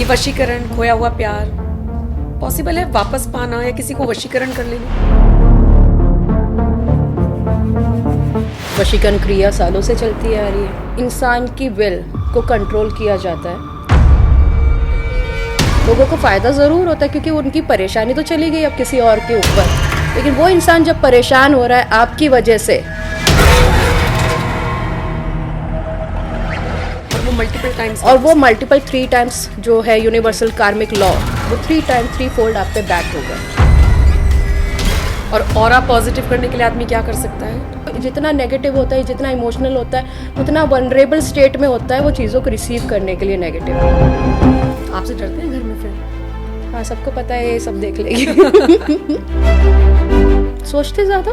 ये वशीकरण, खोया हुआ प्यार पॉसिबल है वापस पाना या किसी को वशीकरण कर लेना? वशीकरण क्रिया सालों से चलती आ रही है। इंसान की विल को कंट्रोल किया जाता है। लोगों को फ़ायदा ज़रूर होता है क्योंकि उनकी परेशानी तो चली गई अब किसी और के ऊपर, लेकिन वो इंसान जब परेशान हो रहा है आपकी वजह से, और वो मल्टीपल 3 टाइम्स जो है यूनिवर्सल कार्मिक लॉ, वो 3 टाइम 3 फोल्ड आप पे बैक होगा। और ऑरा पॉजिटिव करने के लिए आदमी क्या कर सकता है? जितना नेगेटिव होता है, जितना इमोशनल होता है, उतना वनरेबल स्टेट में होता है वो चीज़ों को रिसीव करने के लिए नेगेटिव। आपसे डरते हैं घर में फ्रेंड? हाँ, सबको पता है, ये सब देख लेगी। सोचते ज़्यादा?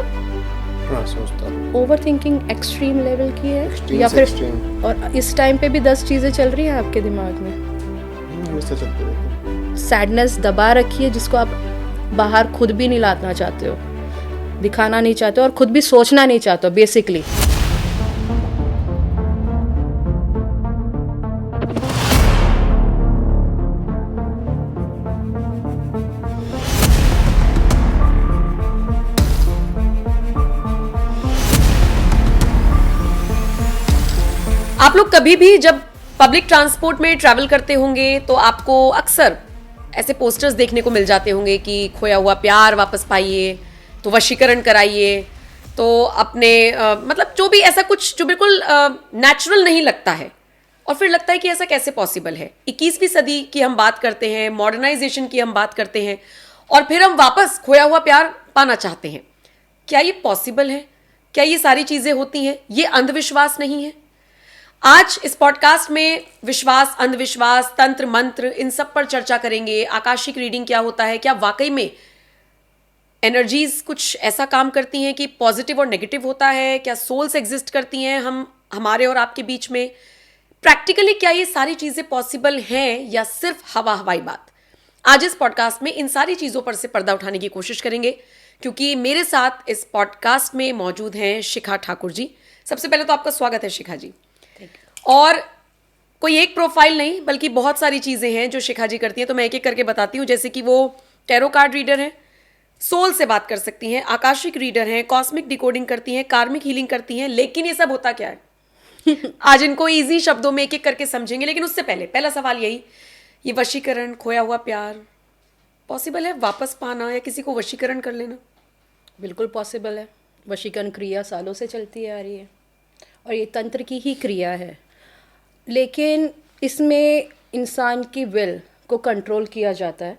हाँ, सोचता। ओवर थिंकिंग एक्सट्रीम लेवल की है Extreme या से फिर extreme। और इस टाइम पे भी 10 चीज़ें चल रही हैं आपके दिमाग में? वैसे चलते रहते हैं। सैडनेस दबा रखी है जिसको आप बाहर खुद भी नहीं लाना चाहते हो, दिखाना नहीं चाहते हो और खुद भी सोचना नहीं चाहते हो बेसिकली। आप लोग कभी भी जब पब्लिक ट्रांसपोर्ट में ट्रैवल करते होंगे तो आपको अक्सर ऐसे पोस्टर्स देखने को मिल जाते होंगे कि खोया हुआ प्यार वापस पाइए, तो वशीकरण कराइए, तो अपने मतलब जो भी ऐसा कुछ जो बिल्कुल नेचुरल नहीं लगता है। और फिर लगता है कि ऐसा कैसे पॉसिबल है? 21वीं सदी की हम बात करते हैं, मॉडर्नाइजेशन की हम बात करते हैं, और फिर हम वापस खोया हुआ प्यार पाना चाहते हैं। क्या ये पॉसिबल है? क्या ये सारी चीज़ें होती हैं? ये अंधविश्वास नहीं है? आज इस पॉडकास्ट में विश्वास, अंधविश्वास, तंत्र मंत्र, इन सब पर चर्चा करेंगे। आकाशिक रीडिंग क्या होता है? क्या वाकई में एनर्जीज कुछ ऐसा काम करती हैं कि पॉजिटिव और नेगेटिव होता है? क्या सोल्स एग्जिस्ट करती हैं हमारे और आपके बीच में? प्रैक्टिकली क्या ये सारी चीजें पॉसिबल हैं या सिर्फ हवा हवाई बात? आज इस पॉडकास्ट में इन सारी चीजों पर से पर्दा उठाने की कोशिश करेंगे, क्योंकि मेरे साथ इस पॉडकास्ट में मौजूद हैं शिखा ठाकुर जी। सबसे पहले तो आपका स्वागत है शिखा जी। और कोई एक प्रोफाइल नहीं बल्कि बहुत सारी चीजें हैं जो शिखा जी करती हैं, तो मैं एक एक करके बताती हूँ। जैसे कि वो टैरो कार्ड रीडर हैं, सोल से बात कर सकती हैं, आकाशिक रीडर हैं, कॉस्मिक डिकोडिंग करती हैं, कार्मिक हीलिंग करती हैं। लेकिन ये सब होता क्या है? आज इनको इजी शब्दों में एक एक करके समझेंगे, लेकिन उससे पहले पहला सवाल यही, ये वशीकरण, खोया हुआ प्यार पॉसिबल है वापस पाना या किसी को वशीकरण कर लेना? बिल्कुल पॉसिबल है। वशीकरण क्रिया सालों से चलती आ रही है और ये तंत्र की ही क्रिया है, लेकिन इसमें इंसान की विल को कंट्रोल किया जाता है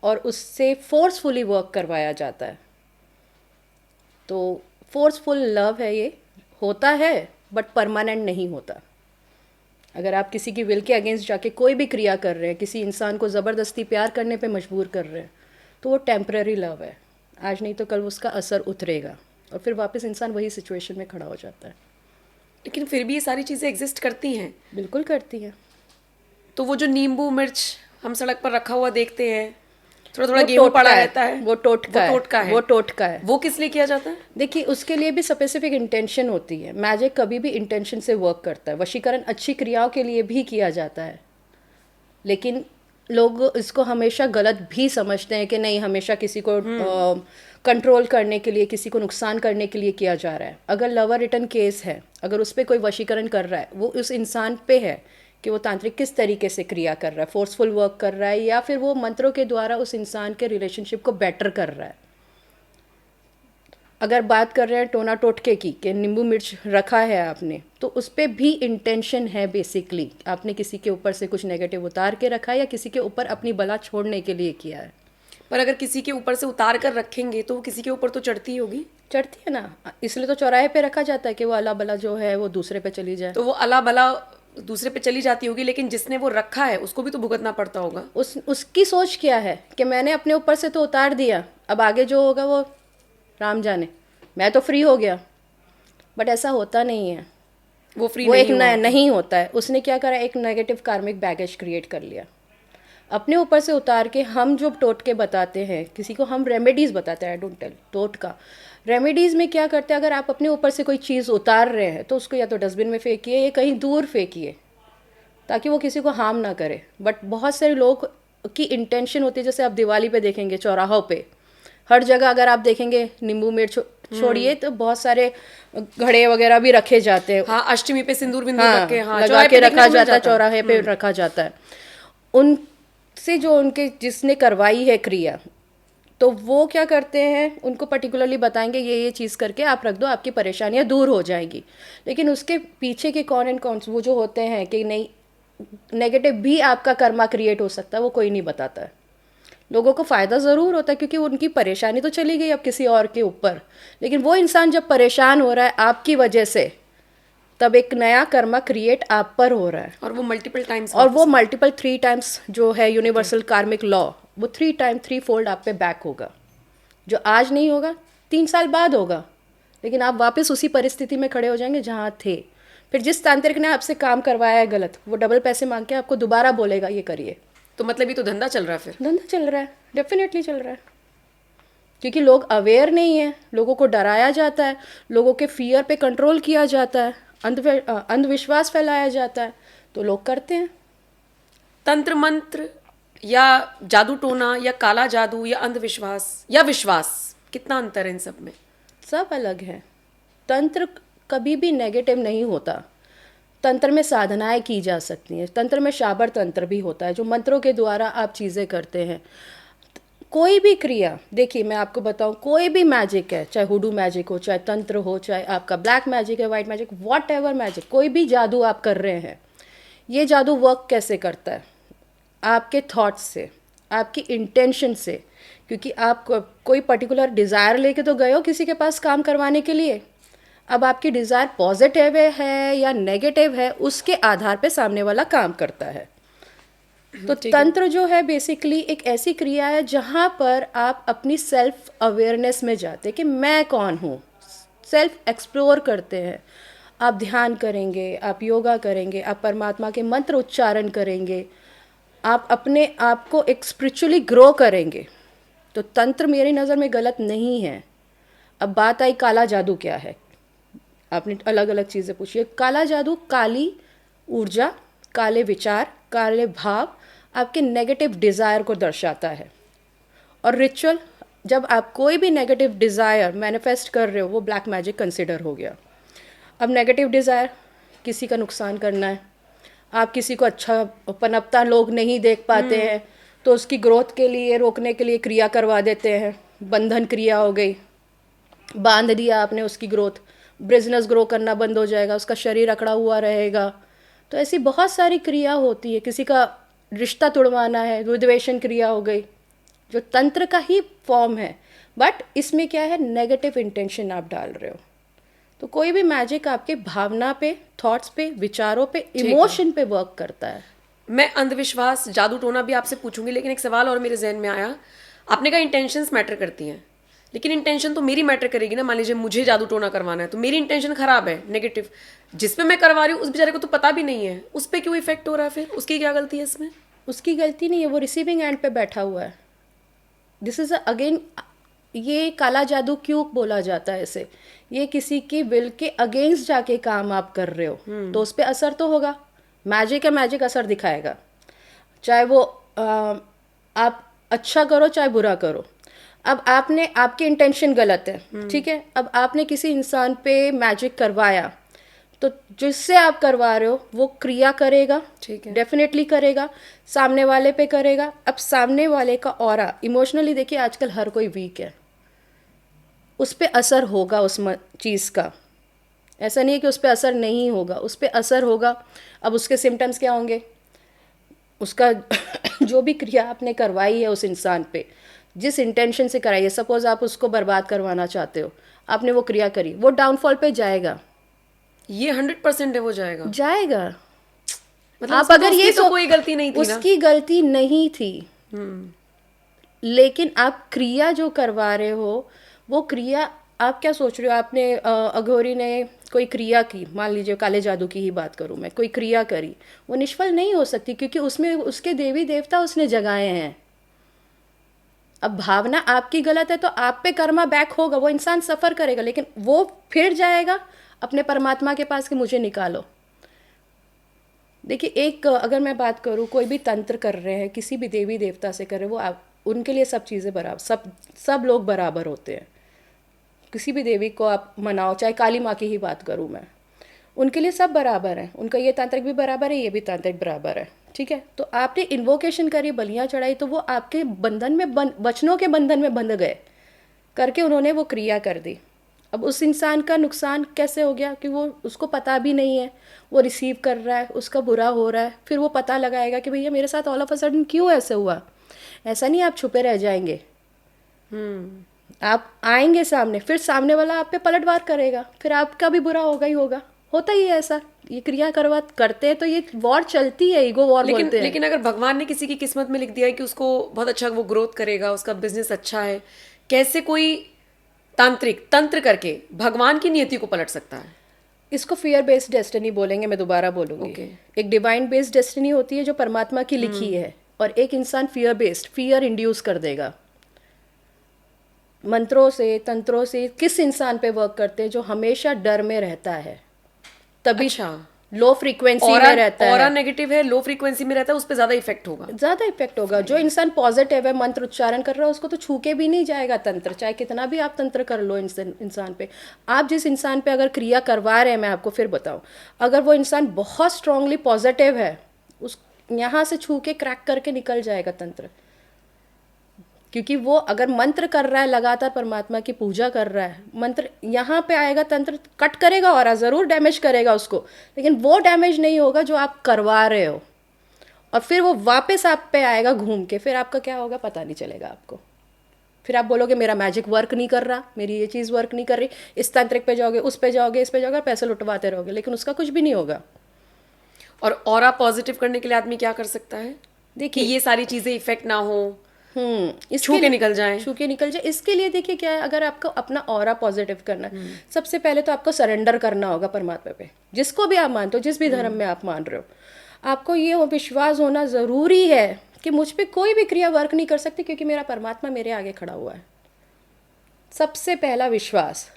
और उससे फोर्सफुली वर्क करवाया जाता है। तो फोर्सफुल लव है, ये होता है बट परमानेंट नहीं होता। अगर आप किसी की विल के अगेंस्ट जाके कोई भी क्रिया कर रहे हैं, किसी इंसान को ज़बरदस्ती प्यार करने पे मजबूर कर रहे हैं, तो वो टेम्पररी लव है। आज नहीं तो कल उसका असर उतरेगा और फिर वापस इंसान वही सिचुएशन में खड़ा हो जाता है। लेकिन फिर भी ये सारी चीजें एग्जिस्ट करती हैं। बिल्कुल करती हैं। तो वो जो नींबू मिर्च हम सड़क पर रखा हुआ देखते हैं, थोड़ा थोड़ा गेहूं पड़ा रहता है, वो टोटका है। वो किस लिए किया जाता है? देखिए, उसके लिए भी स्पेसिफिक इंटेंशन होती है। मैजिक कभी भी इंटेंशन से वर्क करता है। वशीकरण अच्छी क्रियाओं के लिए भी किया जाता है, लेकिन लोग इसको हमेशा गलत भी समझते हैं कि नहीं, हमेशा किसी को कंट्रोल करने के लिए, किसी को नुकसान करने के लिए किया जा रहा है। अगर लवर रिटर्न केस है, अगर उस पर कोई वशीकरण कर रहा है, वो उस इंसान पे है कि वो तांत्रिक किस तरीके से क्रिया कर रहा है, फोर्सफुल वर्क कर रहा है या फिर वो मंत्रों के द्वारा उस इंसान के रिलेशनशिप को बेटर कर रहा है। अगर बात कर रहे हैं टोना टोटके की कि नींबू मिर्च रखा है आपने, तो उस पर भी इंटेंशन है। बेसिकली आपने किसी के ऊपर से कुछ नेगेटिव उतार के रखा है या किसी के ऊपर अपनी बला छोड़ने के लिए किया है। पर अगर किसी के ऊपर से उतार कर रखेंगे तो वो किसी के ऊपर तो चढ़ती होगी। चढ़ती है ना, इसलिए तो चौराहे पे रखा जाता है कि वो अला बला जो है वो दूसरे पे चली जाए। तो वो अला बला दूसरे पे चली जाती होगी, लेकिन जिसने वो रखा है उसको भी तो भुगतना पड़ता होगा। उसकी सोच क्या है कि मैंने अपने ऊपर से तो उतार दिया, अब आगे जो होगा वो राम जाने, मैं तो फ्री हो गया। बट ऐसा होता नहीं है। वो फ्री नहीं होता है। उसने क्या करा, एक नेगेटिव कार्मिक बैगेज क्रिएट कर लिया अपने ऊपर से उतार के। हम जो टोटके बताते हैं किसी को, हम रेमेडीज़ बताते हैं। आई डोंट टेल टोटका। रेमेडीज़ में क्या करते हैं, अगर आप अपने ऊपर से कोई चीज़ उतार रहे हैं तो उसको या तो डस्टबिन में फेंकिए या कहीं दूर फेंकिए। ताकि वो किसी को हार्म ना करे। बट बहुत सारे लोग की इंटेंशन होती है, जैसे आप दिवाली पे देखेंगे चौराहों पे हर जगह अगर आप देखेंगे नींबू मिर्च छोड़िए तो बहुत सारे घड़े वगैरह भी रखे जाते हैं। हाँ, अष्टमी पे सिंदूर बिंदूर हाँ, रख के, हाँ, लगा चौराहे के पे देखने रखा को मिल जाता है, जाता है। चौराहे पे रखा जाता है। उनसे जो उनके जिसने करवाई है क्रिया, तो वो क्या करते हैं, उनको पर्टिकुलरली बताएंगे ये चीज़ करके आप रख दो, आपकी परेशानियां दूर हो जाएंगी। लेकिन उसके पीछे के कॉन एंड कॉन्स वो जो होते हैं कि नहीं नेगेटिव भी आपका कर्मा क्रिएट हो सकता है, वो कोई नहीं बताता है। लोगों को फ़ायदा ज़रूर होता है क्योंकि उनकी परेशानी तो चली गई अब किसी और के ऊपर, लेकिन वो इंसान जब परेशान हो रहा है आपकी वजह से, तब एक नया कर्मा क्रिएट आप पर हो रहा है। और वो मल्टीपल टाइम्स, और वो मल्टीपल 3 टाइम्स जो है यूनिवर्सल कार्मिक लॉ, वो 3 फोल्ड आप पे बैक होगा। जो आज नहीं होगा 3 साल बाद होगा, लेकिन आप वापस उसी परिस्थिति में खड़े हो जाएंगे जहाँ थे। फिर जिस तांत्रिक ने आपसे काम करवाया है गलत, वो डबल पैसे मांग के आपको दोबारा बोलेगा ये करिए। तो मतलब ये तो धंधा चल रहा है फिर। धंधा चल रहा है, डेफिनेटली चल रहा है, क्योंकि लोग अवेयर नहीं है, लोगों को डराया जाता है, लोगों के फियर पे कंट्रोल किया जाता है, अंधविश्वास फैलाया जाता है, तो लोग करते हैं। तंत्र मंत्र या जादू टोना या काला जादू या अंधविश्वास या विश्वास, कितना अंतर है इन सब में? सब अलग है। तंत्र कभी भी नेगेटिव नहीं होता। तंत्र में साधनाएं की जा सकती हैं। तंत्र में शाबर तंत्र भी होता है, जो मंत्रों के द्वारा आप चीज़ें करते हैं। कोई भी क्रिया, देखिए मैं आपको बताऊं, कोई भी मैजिक है, चाहे हुडू मैजिक हो, चाहे तंत्र हो, चाहे आपका ब्लैक मैजिक है, white magic, what ever magic, कोई भी जादू आप कर रहे हैं, ये जादू वर्क कैसे करता है? आपके थॉट्स से, आपकी इंटेंशन से। क्योंकि आप कोई पर्टिकुलर डिज़ायर लेके तो गए हो किसी के पास काम करवाने के लिए, अब आपकी डिज़ायर पॉजिटिव है या नेगेटिव है, उसके आधार पे सामने वाला काम करता है। तो तंत्र जो है बेसिकली एक ऐसी क्रिया है जहाँ पर आप अपनी सेल्फ अवेयरनेस में जाते हैं कि मैं कौन हूँ, सेल्फ एक्सप्लोर करते हैं। आप ध्यान करेंगे, आप योगा करेंगे, आप परमात्मा के मंत्र उच्चारण करेंगे, आप अपने आप को एक स्पिरिचुअली ग्रो करेंगे। तो तंत्र मेरी नज़र में गलत नहीं है। अब बात आई काला जादू क्या है, आपने अलग अलग चीज़ें पूछी। काला जादू काली ऊर्जा, काले विचार, काले भाव, आपके नेगेटिव डिज़ायर को दर्शाता है। और रिचुअल, जब आप कोई भी नेगेटिव डिज़ायर मैनिफेस्ट कर रहे हो, वो ब्लैक मैजिक कंसिडर हो गया। अब नेगेटिव डिज़ायर, किसी का नुकसान करना है, आप किसी को अच्छा पनपता लोग नहीं देख पाते हैं, तो उसकी ग्रोथ के लिए, रोकने के लिए क्रिया करवा देते हैं। बंधन क्रिया हो गई, बांध दिया आपने उसकी ग्रोथ, बिजनेस ग्रो करना बंद हो जाएगा, उसका शरीर अकड़ा हुआ रहेगा। तो ऐसी बहुत सारी क्रिया होती है। किसी का रिश्ता तोड़वाना है, विद्वेषण क्रिया हो गई, जो तंत्र का ही फॉर्म है, बट इसमें क्या है, नेगेटिव इंटेंशन आप डाल रहे हो। तो कोई भी मैजिक आपके भावना पे, थॉट्स पे, विचारों पे, इमोशन पे वर्क करता है। मैं अंधविश्वास, जादू टोना भी आपसे पूछूंगी, लेकिन एक सवाल और मेरे जहन में आया। आपने कहा इंटेंशंस मैटर करती हैं, लेकिन इंटेंशन तो मेरी मैटर करेगी ना। मान लीजिए मुझे जादू टोना करवाना है, तो मेरी इंटेंशन खराब है, नेगेटिव, जिस पे मैं करवा रही हूँ उस बेचारे को तो पता भी नहीं है, उस पर क्यों इफेक्ट हो रहा है? फिर उसकी क्या गलती है इसमें? उसकी गलती नहीं है, वो रिसीविंग एंड पे बैठा हुआ है। दिस इज अगेन, ये काला जादू क्यों बोला जाता है इसे? ये किसी की विल के अगेंस्ट जाके काम आप कर रहे हो, तो उस पर असर तो होगा। मैजिक है, मैजिक असर दिखाएगा, चाहे वो आप अच्छा करो चाहे बुरा करो। अब आपने, आपकी इंटेंशन गलत है, ठीक है, अब आपने किसी इंसान पे मैजिक करवाया, तो जिससे आप करवा रहे हो वो क्रिया करेगा, ठीक है, डेफिनेटली करेगा, सामने वाले पे करेगा। अब सामने वाले का ऑरा, इमोशनली देखिए आजकल हर कोई वीक है, उस पे असर होगा उस चीज़ का। ऐसा नहीं है कि उस पे असर नहीं होगा, उस पे असर होगा। अब उसके सिम्टम्स क्या होंगे? उसका जो भी क्रिया आपने करवाई है उस इंसान पे, जिस इंटेंशन से कराई है, सपोज आप उसको बर्बाद करवाना चाहते हो, आपने वो क्रिया करी, वो डाउनफॉल पे जाएगा। ये 100% है, वो जाएगा, जाएगा। मतलब आप अगर ये तो कोई गलती नहीं थी ना? उसकी गलती नहीं थी, लेकिन आप क्रिया जो करवा रहे हो, वो क्रिया आप क्या सोच रहे हो? आपने अघोरी ने कोई क्रिया की, मान लीजिए काले जादू की ही बात करूं मैं, कोई क्रिया करी, वो निष्फल नहीं हो सकती, क्योंकि उसमें उसके देवी देवता उसने जगाए हैं। अब भावना आपकी गलत है तो आप पे कर्मा बैक होगा, वो इंसान सफ़र करेगा, लेकिन वो फिर जाएगा अपने परमात्मा के पास कि मुझे निकालो। देखिए, एक अगर मैं बात करूँ, कोई भी तंत्र कर रहे हैं, किसी भी देवी देवता से कर रहे हैं, वो आप उनके लिए सब चीज़ें बराबर, सब लोग बराबर होते हैं। किसी भी देवी को आप मनाओ, चाहे काली माँ की ही बात करूँ मैं, उनके लिए सब बराबर है। उनका ये तांत्रिक भी बराबर है, ये भी तांत्रिक बराबर है, ठीक है। तो आपने इन्वोकेशन करी, बलियाँ चढ़ाई, तो वो आपके बंधन में वचनों के बंधन में बंध गए करके उन्होंने वो क्रिया कर दी। अब उस इंसान का नुकसान कैसे हो गया कि वो, उसको पता भी नहीं है, वो रिसीव कर रहा है, उसका बुरा हो रहा है, फिर वो पता लगाएगा कि भैया मेरे साथ ऑल ऑफ अ सडन क्यों ऐसे हुआ। ऐसा नहीं आप छुपे रह जाएंगे, आप आएंगे सामने, फिर सामने वाला आप पे पलटवार करेगा, फिर आपका भी बुरा होगा ही होगा। होता ही है ऐसा, ये क्रिया करते हैं तो ये वॉर चलती है, ईगो वॉर बोलते हैं। लेकिन अगर भगवान ने किसी की किस्मत में लिख दिया है कि उसको बहुत अच्छा वो ग्रोथ करेगा, उसका बिजनेस अच्छा है, कैसे कोई तांत्रिक तंत्र करके भगवान की नियति को पलट सकता है? इसको फियर बेस्ड डेस्टिनी बोलेंगे, मैं दोबारा बोलूंगी। Okay. एक डिवाइन बेस्ड डेस्टिनी होती है जो परमात्मा की लिखी है, और एक इंसान फियर इंड्यूस कर देगा। मंत्रों से, तंत्रों से किस इंसान पे वर्क करते हैं? जो हमेशा डर में रहता है, तभी अच्छा, लो फ्रीक्वेंसी में रहता ऑरा है, नेगेटिव है, लो फ्रीक्वेंसी में रहता है, उस पर ज्यादा इफेक्ट होगा। ज्यादा इफेक्ट होगा। जो इंसान पॉजिटिव है, मंत्र उच्चारण कर रहा है, उसको तो छू के भी नहीं जाएगा तंत्र, चाहे कितना भी आप तंत्र कर लो इंसान पे। आप जिस इंसान पे अगर क्रिया करवा रहे हैं, मैं आपको फिर बताऊं, अगर वो इंसान बहुत स्ट्रांगली पॉजिटिव है, उस यहाँ से छू के क्रैक करके निकल जाएगा तंत्र। क्योंकि वो अगर मंत्र कर रहा है, लगातार परमात्मा की पूजा कर रहा है, मंत्र यहाँ पे आएगा, तंत्र कट करेगा और ज़रूर डैमेज करेगा उसको, लेकिन वो डैमेज नहीं होगा जो आप करवा रहे हो। और फिर वो वापस आप पे आएगा घूम के, फिर आपका क्या होगा पता नहीं चलेगा आपको। फिर आप बोलोगे मेरा मैजिक वर्क नहीं कर रहा, मेरी ये चीज़ वर्क नहीं कर रही, इस तांत्रिक पे जाओगे, उस पे जाओगे, इस पे जाओगे, पैसे लुटवाते रहोगे, लेकिन उसका कुछ भी नहीं होगा। और ऑरा पॉजिटिव करने के लिए आदमी क्या कर सकता है? देखिए, ये सारी चीजें इफेक्ट ना हो, इसके छू के निकल जाए। छू के निकल जाए। इसके लिए देखिए क्या है, अगर आपको अपना ऑरा पॉजिटिव करना है, सबसे पहले तो आपको सरेंडर करना होगा परमात्मा पे, जिसको भी आप मानते हो, जिस भी धर्म में आप मान रहे हो। आपको ये विश्वास होना ज़रूरी है कि मुझ पे कोई भी क्रिया वर्क नहीं कर सकती, क्योंकि मेरा परमात्मा मेरे आगे खड़ा हुआ है। सबसे पहला विश्वास,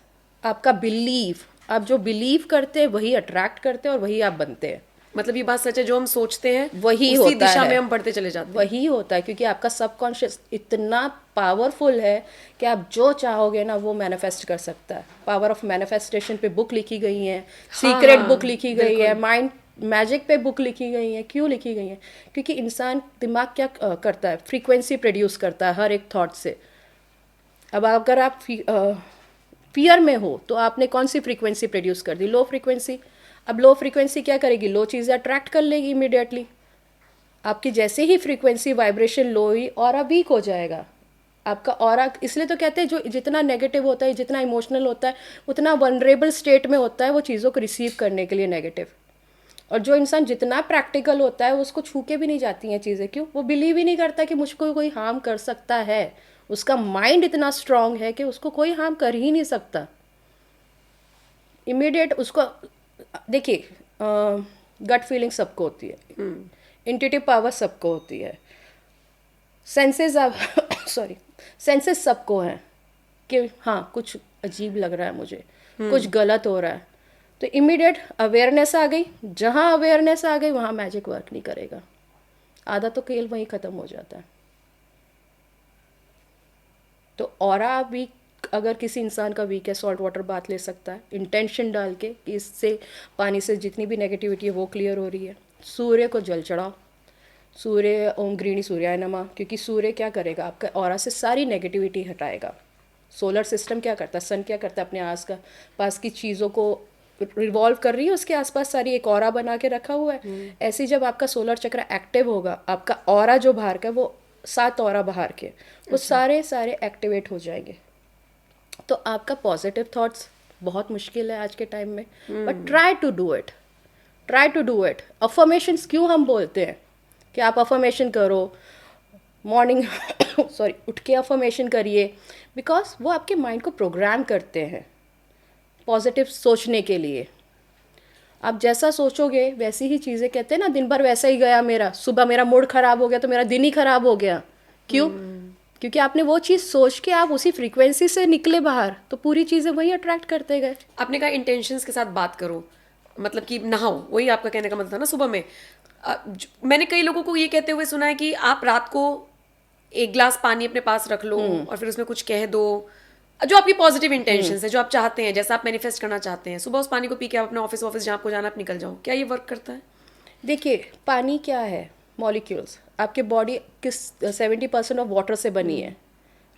आपका बिलीव। आप जो बिलीव करते हैं वही अट्रैक्ट करते हैं और वही आप बनते हैं। मतलब ये बात सच है, जो हम सोचते हैं वही उसी होता दिशा है, में हम बढ़ते चले जाते हैं। वही होता है, क्योंकि आपका सबकॉन्शियस इतना पावरफुल है कि आप जो चाहोगे ना वो मैनिफेस्ट कर सकता है। पावर ऑफ मैनिफेस्टेशन पे बुक लिखी गई है, सीक्रेट बुक लिखी गई है, माइंड मैजिक पे बुक लिखी गई है। क्यों लिखी गई है? क्योंकि इंसान दिमाग क्या करता है, फ्रीक्वेंसी प्रोड्यूस करता है हर एक थॉट से। अब अगर आप फियर में हो तो आपने कौन सी फ्रीक्वेंसी प्रोड्यूस कर दी? Low frequency. अब लो फ्रीक्वेंसी क्या करेगी? लो चीज़ें अट्रैक्ट कर लेगी इमीडिएटली। आपकी जैसे ही फ्रीक्वेंसी वाइब्रेशन लो हुई, ऑरा वीक हो जाएगा आपका। ऑरा इसलिए तो कहते हैं जो जितना नेगेटिव होता है, जितना इमोशनल होता है, उतना वनरेबल स्टेट में होता है वो चीज़ों को रिसीव करने के लिए नेगेटिव। और जो इंसान जितना प्रैक्टिकल होता है उसको छू के भी नहीं जाती हैं चीज़ें। क्यों? वो बिलीव ही नहीं करता कि मुझको कोई हार्म कर सकता है। उसका माइंड इतना स्ट्रांग है कि उसको कोई हार्म कर ही नहीं सकता। इमीडिएट उसको देखिए, गट फीलिंग सबको होती है, इंट्यूटिव पावर सबको होती है, सेंसेस सेंसेस सबको हैं कि हाँ कुछ अजीब लग रहा है मुझे, कुछ गलत हो रहा है, तो इमीडिएट अवेयरनेस आ गई। जहाँ अवेयरनेस आ गई वहाँ मैजिक वर्क नहीं करेगा, आधा तो खेल वहीं ख़त्म हो जाता है। तो ऑरा वीक, अगर किसी इंसान का वीक है, सॉल्ट वाटर बाथ ले सकता है इंटेंशन डाल के कि इससे पानी से जितनी भी नेगेटिविटी है वो क्लियर हो रही है। सूर्य को जल चढ़ाओ, सूर्य ओम गृणी सूर्याय नमः, क्योंकि सूर्य क्या करेगा, आपका ऑरा से सारी नेगेटिविटी हटाएगा। सोलर सिस्टम क्या करता है, सन क्या करता है, अपने पास की चीज़ों को रिवॉल्व कर रही है, उसके आसपास सारी एक ऑरा बना के रखा हुआ है। ऐसे जब आपका सोलर चक्र एक्टिव होगा, आपका ऑरा जो बाहर का, वो 7 ऑरा बाहर के, वो सारे एक्टिवेट हो जाएंगे। तो आपका पॉजिटिव थॉट्स बहुत मुश्किल है आज के टाइम में, but try to do it. Affirmations क्यों हम बोलते हैं कि आप अफर्मेशन करो, मॉर्निंग उठ के अफर्मेशन करिए, बिकॉज वो आपके माइंड को प्रोग्राम करते हैं पॉजिटिव सोचने के लिए। आप जैसा सोचोगे वैसी ही चीज़ें, कहते हैं ना, दिन भर वैसा ही गया मेरा, सुबह मेरा मूड खराब हो गया तो मेरा दिन ही खराब हो गया। क्यों? क्योंकि आपने वो चीज़ सोच के आप उसी फ्रीक्वेंसी से निकले बाहर, तो पूरी चीज़ें वही अट्रैक्ट करते गए। आपने कहा इंटेंशंस के साथ बात करो, मतलब कि नहाओ, वही आपका कहने का मतलब था ना सुबह में। मैंने कई लोगों को ये कहते हुए सुना है कि आप रात को एक ग्लास पानी अपने पास रख लो और फिर उसमें कुछ कह दो, जो आपकी पॉजिटिव इंटेंशन है, जो आप चाहते हैं, जैसा आप मैनिफेस्ट करना चाहते हैं, सुबह उस पानी को पी के आप अपने ऑफिस जहाँ आपको जाना आप निकल जाओ। क्या ये वर्क करता है? देखिए, पानी क्या है? मॉलिक्यूल्स। आपके बॉडी किस 70% ऑफ वाटर से बनी है,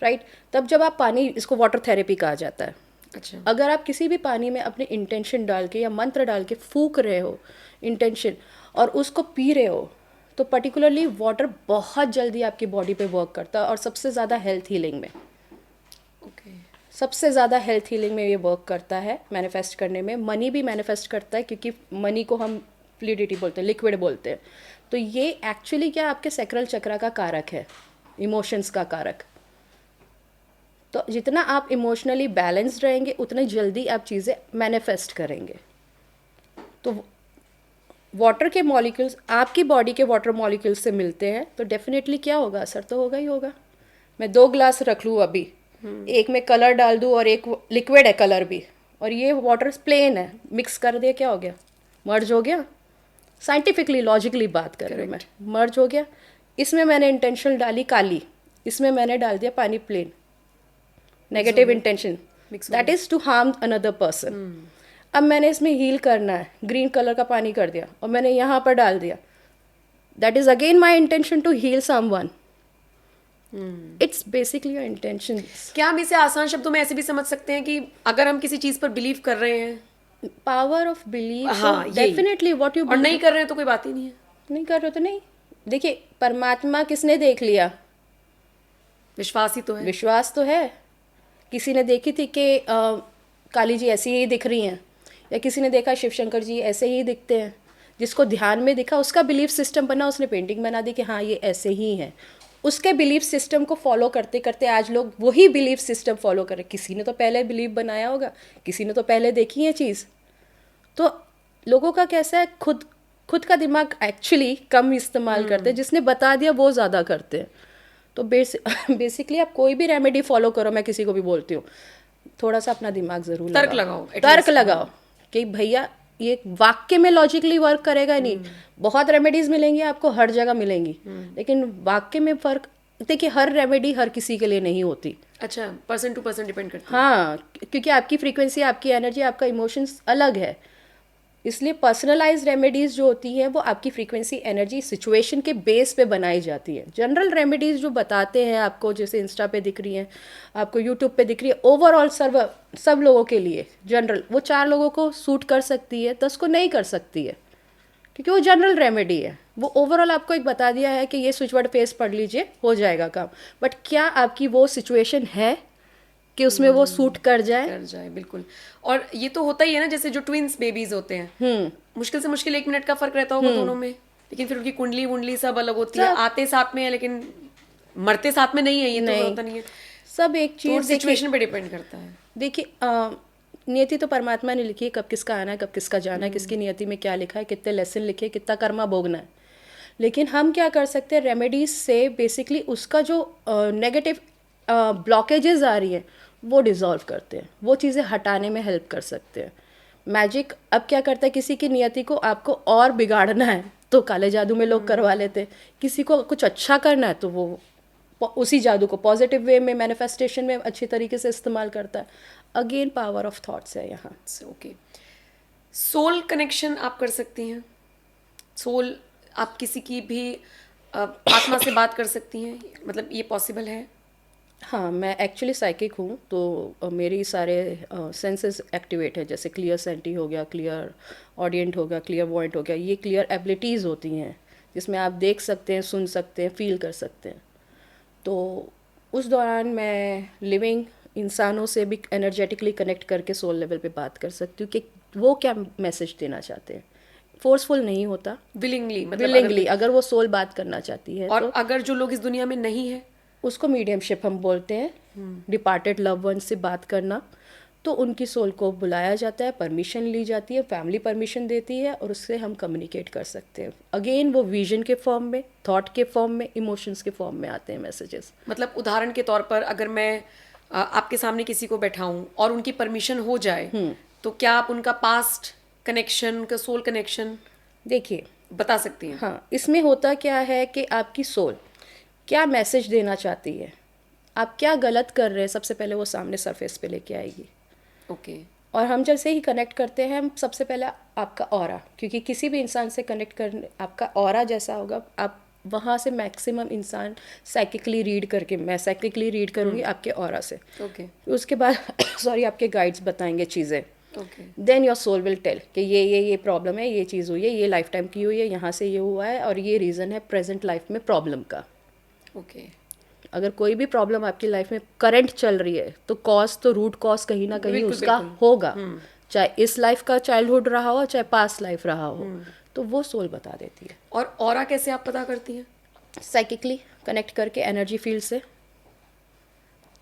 राइट? तब जब आप पानी, इसको वाटर थेरेपी कहा जाता है। अच्छा। अगर आप किसी भी पानी में अपने इंटेंशन डाल के या मंत्र डाल के फूक रहे हो इंटेंशन और उसको पी रहे हो, तो पर्टिकुलरली वाटर बहुत जल्दी आपकी बॉडी पे वर्क करता है और सबसे ज़्यादा हेल्थ हीलिंग में, ओके, सबसे ज़्यादा हेल्थ हीलिंग में ये वर्क करता है, मैनिफेस्ट करने में। मनी भी मैनिफेस्ट करता है, क्योंकि मनी को हम फ्लूइडिटी बोलते हैं, लिक्विड बोलते हैं। तो ये एक्चुअली क्या आपके सैक्रल चक्रा का कारक है, इमोशंस का कारक। तो जितना आप इमोशनली बैलेंस्ड रहेंगे उतनी जल्दी आप चीज़ें मैनिफेस्ट करेंगे। तो वाटर के मॉलिक्यूल्स आपकी बॉडी के वाटर मॉलिक्यूल्स से मिलते हैं, तो डेफिनेटली क्या होगा? असर तो होगा ही होगा। मैं 2 ग्लास रख लूँ अभी, एक में कलर डाल दूँ और एक लिक्विड है कलर भी, और ये वाटर प्लेन है, मिक्स कर दिया, क्या हो गया? मर्ज हो गया। साइंटिफिकली लॉजिकली बात कर रही हूँ मैं, मर्ज हो गया। इसमें मैंने इंटेंशन डाली काली, इसमें मैंने डाल दिया पानी plain, negative intention, that is to harm another person. अब मैंने इसमें हील करना है, ग्रीन कलर का पानी कर दिया और मैंने यहाँ पर डाल दिया, that is again my intention to heal someone. It's basically your intention. क्या हम इसे आसान शब्दों में ऐसे भी समझ सकते हैं कि अगर हम किसी चीज पर बिलीव कर रहे हैं, पावर ऑफ बिलीव, हाँ, डेफिनेटली व्हाट यू, और नहीं कर रहे हैं तो कोई बात ही नहीं है। नहीं कर रहे हो तो नहीं। देखिए, परमात्मा किसने देख लिया? विश्वास ही तो है। विश्वास तो है। किसी ने देखी थी कि काली जी ऐसी ही दिख रही हैं, या किसी ने देखा शिव शंकर जी ऐसे ही दिखते हैं। जिसको ध्यान में दिखा उसका बिलीफ सिस्टम बना, उसने पेंटिंग बना दी कि हाँ ये ऐसे ही हैं। उसके बिलीफ सिस्टम को फॉलो करते करते आज लोग वही बिलीफ सिस्टम फॉलो करें। किसी ने तो पहले बिलीव बनाया होगा, किसी ने तो पहले देखी है चीज़। तो लोगों का कैसा है, खुद का दिमाग एक्चुअली कम इस्तेमाल करते हैं, जिसने बता दिया वो ज़्यादा करते हैं। तो बेसिकली आप कोई भी रेमेडी फॉलो करो, मैं किसी को भी बोलती हूँ, थोड़ा सा अपना दिमाग ज़रूर तर्क लगाओ, तर्क लगाओ कि भैया ये वाक्य में लॉजिकली वर्क करेगा नहीं। बहुत रेमेडीज मिलेंगी आपको, हर जगह मिलेंगी, लेकिन वाक्य में फर्क। देखिए, हर रेमेडी हर किसी के लिए नहीं होती। अच्छा, पर्सन टू पर्सन डिपेंड करती है। हाँ, क्योंकि आपकी फ्रीक्वेंसी, आपकी एनर्जी, आपका इमोशंस अलग है, इसलिए पर्सनलाइज्ड रेमेडीज जो होती हैं वो आपकी फ्रीक्वेंसी, एनर्जी, सिचुएशन के बेस पे बनाई जाती है। जनरल रेमेडीज जो बताते हैं आपको, जैसे इंस्टा पे दिख रही हैं, आपको यूट्यूब पे दिख रही है, ओवरऑल सब लोगों के लिए जनरल, वो 4 लोगों को सूट कर सकती है, 10 को नहीं कर सकती है, क्योंकि वो जनरल रेमेडी है। वो ओवरऑल आपको एक बता दिया है कि ये स्विच वर्ड फेस पढ़ लीजिए, हो जाएगा काम। बट क्या आपकी वो सिचुएशन है कि उसमें वो सूट कर जाए? बिल्कुल। और ये तो होता ही है ना, जैसे जो ट्विंस बेबीज होते हैं, मुश्किल से मुश्किल 1 मिनट का फर्क रहता होगा दोनों में, लेकिन फिर उनकी कुंडली वुंडली सब अलग होती है, आते साथ में है लेकिन मरते साथ में नहीं है। ये तो होता नहीं है। सब एक तो चीज सिचुएशन पे डिपेंड करता है। देखिए, नियति तो परमात्मा ने लिखी है, कब किसका आना है, कब किसका जाना है, किसकी नियति में क्या लिखा है, कितने लेसन लिखे, कितना कर्मा भोगना है। लेकिन हम क्या कर सकते हैं, रेमेडीज से बेसिकली उसका जो नेगेटिव ब्लॉकेजेस आ रही हैं वो डिसॉल्व करते हैं, वो चीज़ें हटाने में हेल्प कर सकते हैं। मैजिक अब क्या करता है, किसी की नियति को आपको और बिगाड़ना है तो काले जादू में लोग करवा लेते हैं, किसी को कुछ अच्छा करना है तो वो उसी जादू को पॉजिटिव वे में, मैनिफेस्टेशन में अच्छी तरीके से इस्तेमाल करता है। अगेन पावर ऑफ थॉट्स है यहाँ। ओके, सोल कनेक्शन आप कर सकती हैं? सोल, आप किसी की भी आत्मा से बात कर सकती हैं, मतलब ये पॉसिबल है? हाँ, मैं एक्चुअली साइकिक हूँ, तो मेरी सारे सेंसेस एक्टिवेट है, जैसे क्लियर सेंटी हो गया, क्लियर ऑडियंट हो गया, क्लियर वॉइंट हो गया। ये क्लियर एबिलिटीज़ होती हैं जिसमें आप देख सकते हैं, सुन सकते हैं, फील कर सकते हैं। तो उस दौरान मैं लिविंग इंसानों से भी एनर्जेटिकली कनेक्ट करके सोल लेवल पे बात कर सकती हूँ कि वो क्या मैसेज देना चाहते हैं। फोर्सफुल नहीं होता, विलिंगली, मतलब विलिंगली अगर वो सोल बात करना चाहती है। और तो अगर जो लोग इस दुनिया में नहीं है, उसको मीडियमशिप हम बोलते हैं। डिपार्टेड लव वन से बात करना, तो उनकी सोल को बुलाया जाता है, परमिशन ली जाती है, फैमिली परमिशन देती है, और उससे हम कम्युनिकेट कर सकते हैं। अगेन वो विजन के फॉर्म में, थॉट के फॉर्म में, इमोशंस के फॉर्म में आते हैं मैसेजेस। मतलब उदाहरण के तौर पर अगर मैं आपके सामने किसी को बैठाऊं और उनकी परमिशन हो जाए, तो क्या आप उनका पास्ट कनेक्शन, उनका सोल कनेक्शन? देखिए, बता सकती हैं? हाँ, इसमें होता क्या है कि आपकी सोल क्या मैसेज देना चाहती है, आप क्या गलत कर रहे हैं, सबसे पहले वो सामने सरफेस पे लेके आएगी। ओके। और हम जैसे ही कनेक्ट करते हैं, हम सबसे पहले आपका ऑरा, क्योंकि किसी भी इंसान से कनेक्ट करने आपका ऑरा जैसा होगा, आप वहाँ से मैक्सिमम इंसान साइकिकली रीड करके, मैं साइकिकली रीड करूँगी आपके ऑरा से। ओके। उसके बाद सॉरी आपके गाइड्स बताएंगे चीज़ें। Okay. Then your soul will tell कि ये प्रॉब्लम है, ये चीज़ हुई है, ये लाइफ टाइम की हुई है, यहाँ से ये हुआ है और ये रीज़न है प्रेजेंट लाइफ में प्रॉब्लम का। ओके। अगर कोई भी प्रॉब्लम आपकी लाइफ में करंट चल रही है तो कॉज, तो रूट कॉज कहीं ना कहीं बिल्कुल, उसका बिल्कुल। होगा, चाहे इस लाइफ का चाइल्डहुड रहा हो, चाहे पास्ट लाइफ रहा हो, तो वो सोल बता देती है। और ऑरा कैसे आप पता करती हैं? साइकिकली कनेक्ट करके एनर्जी फील्ड से।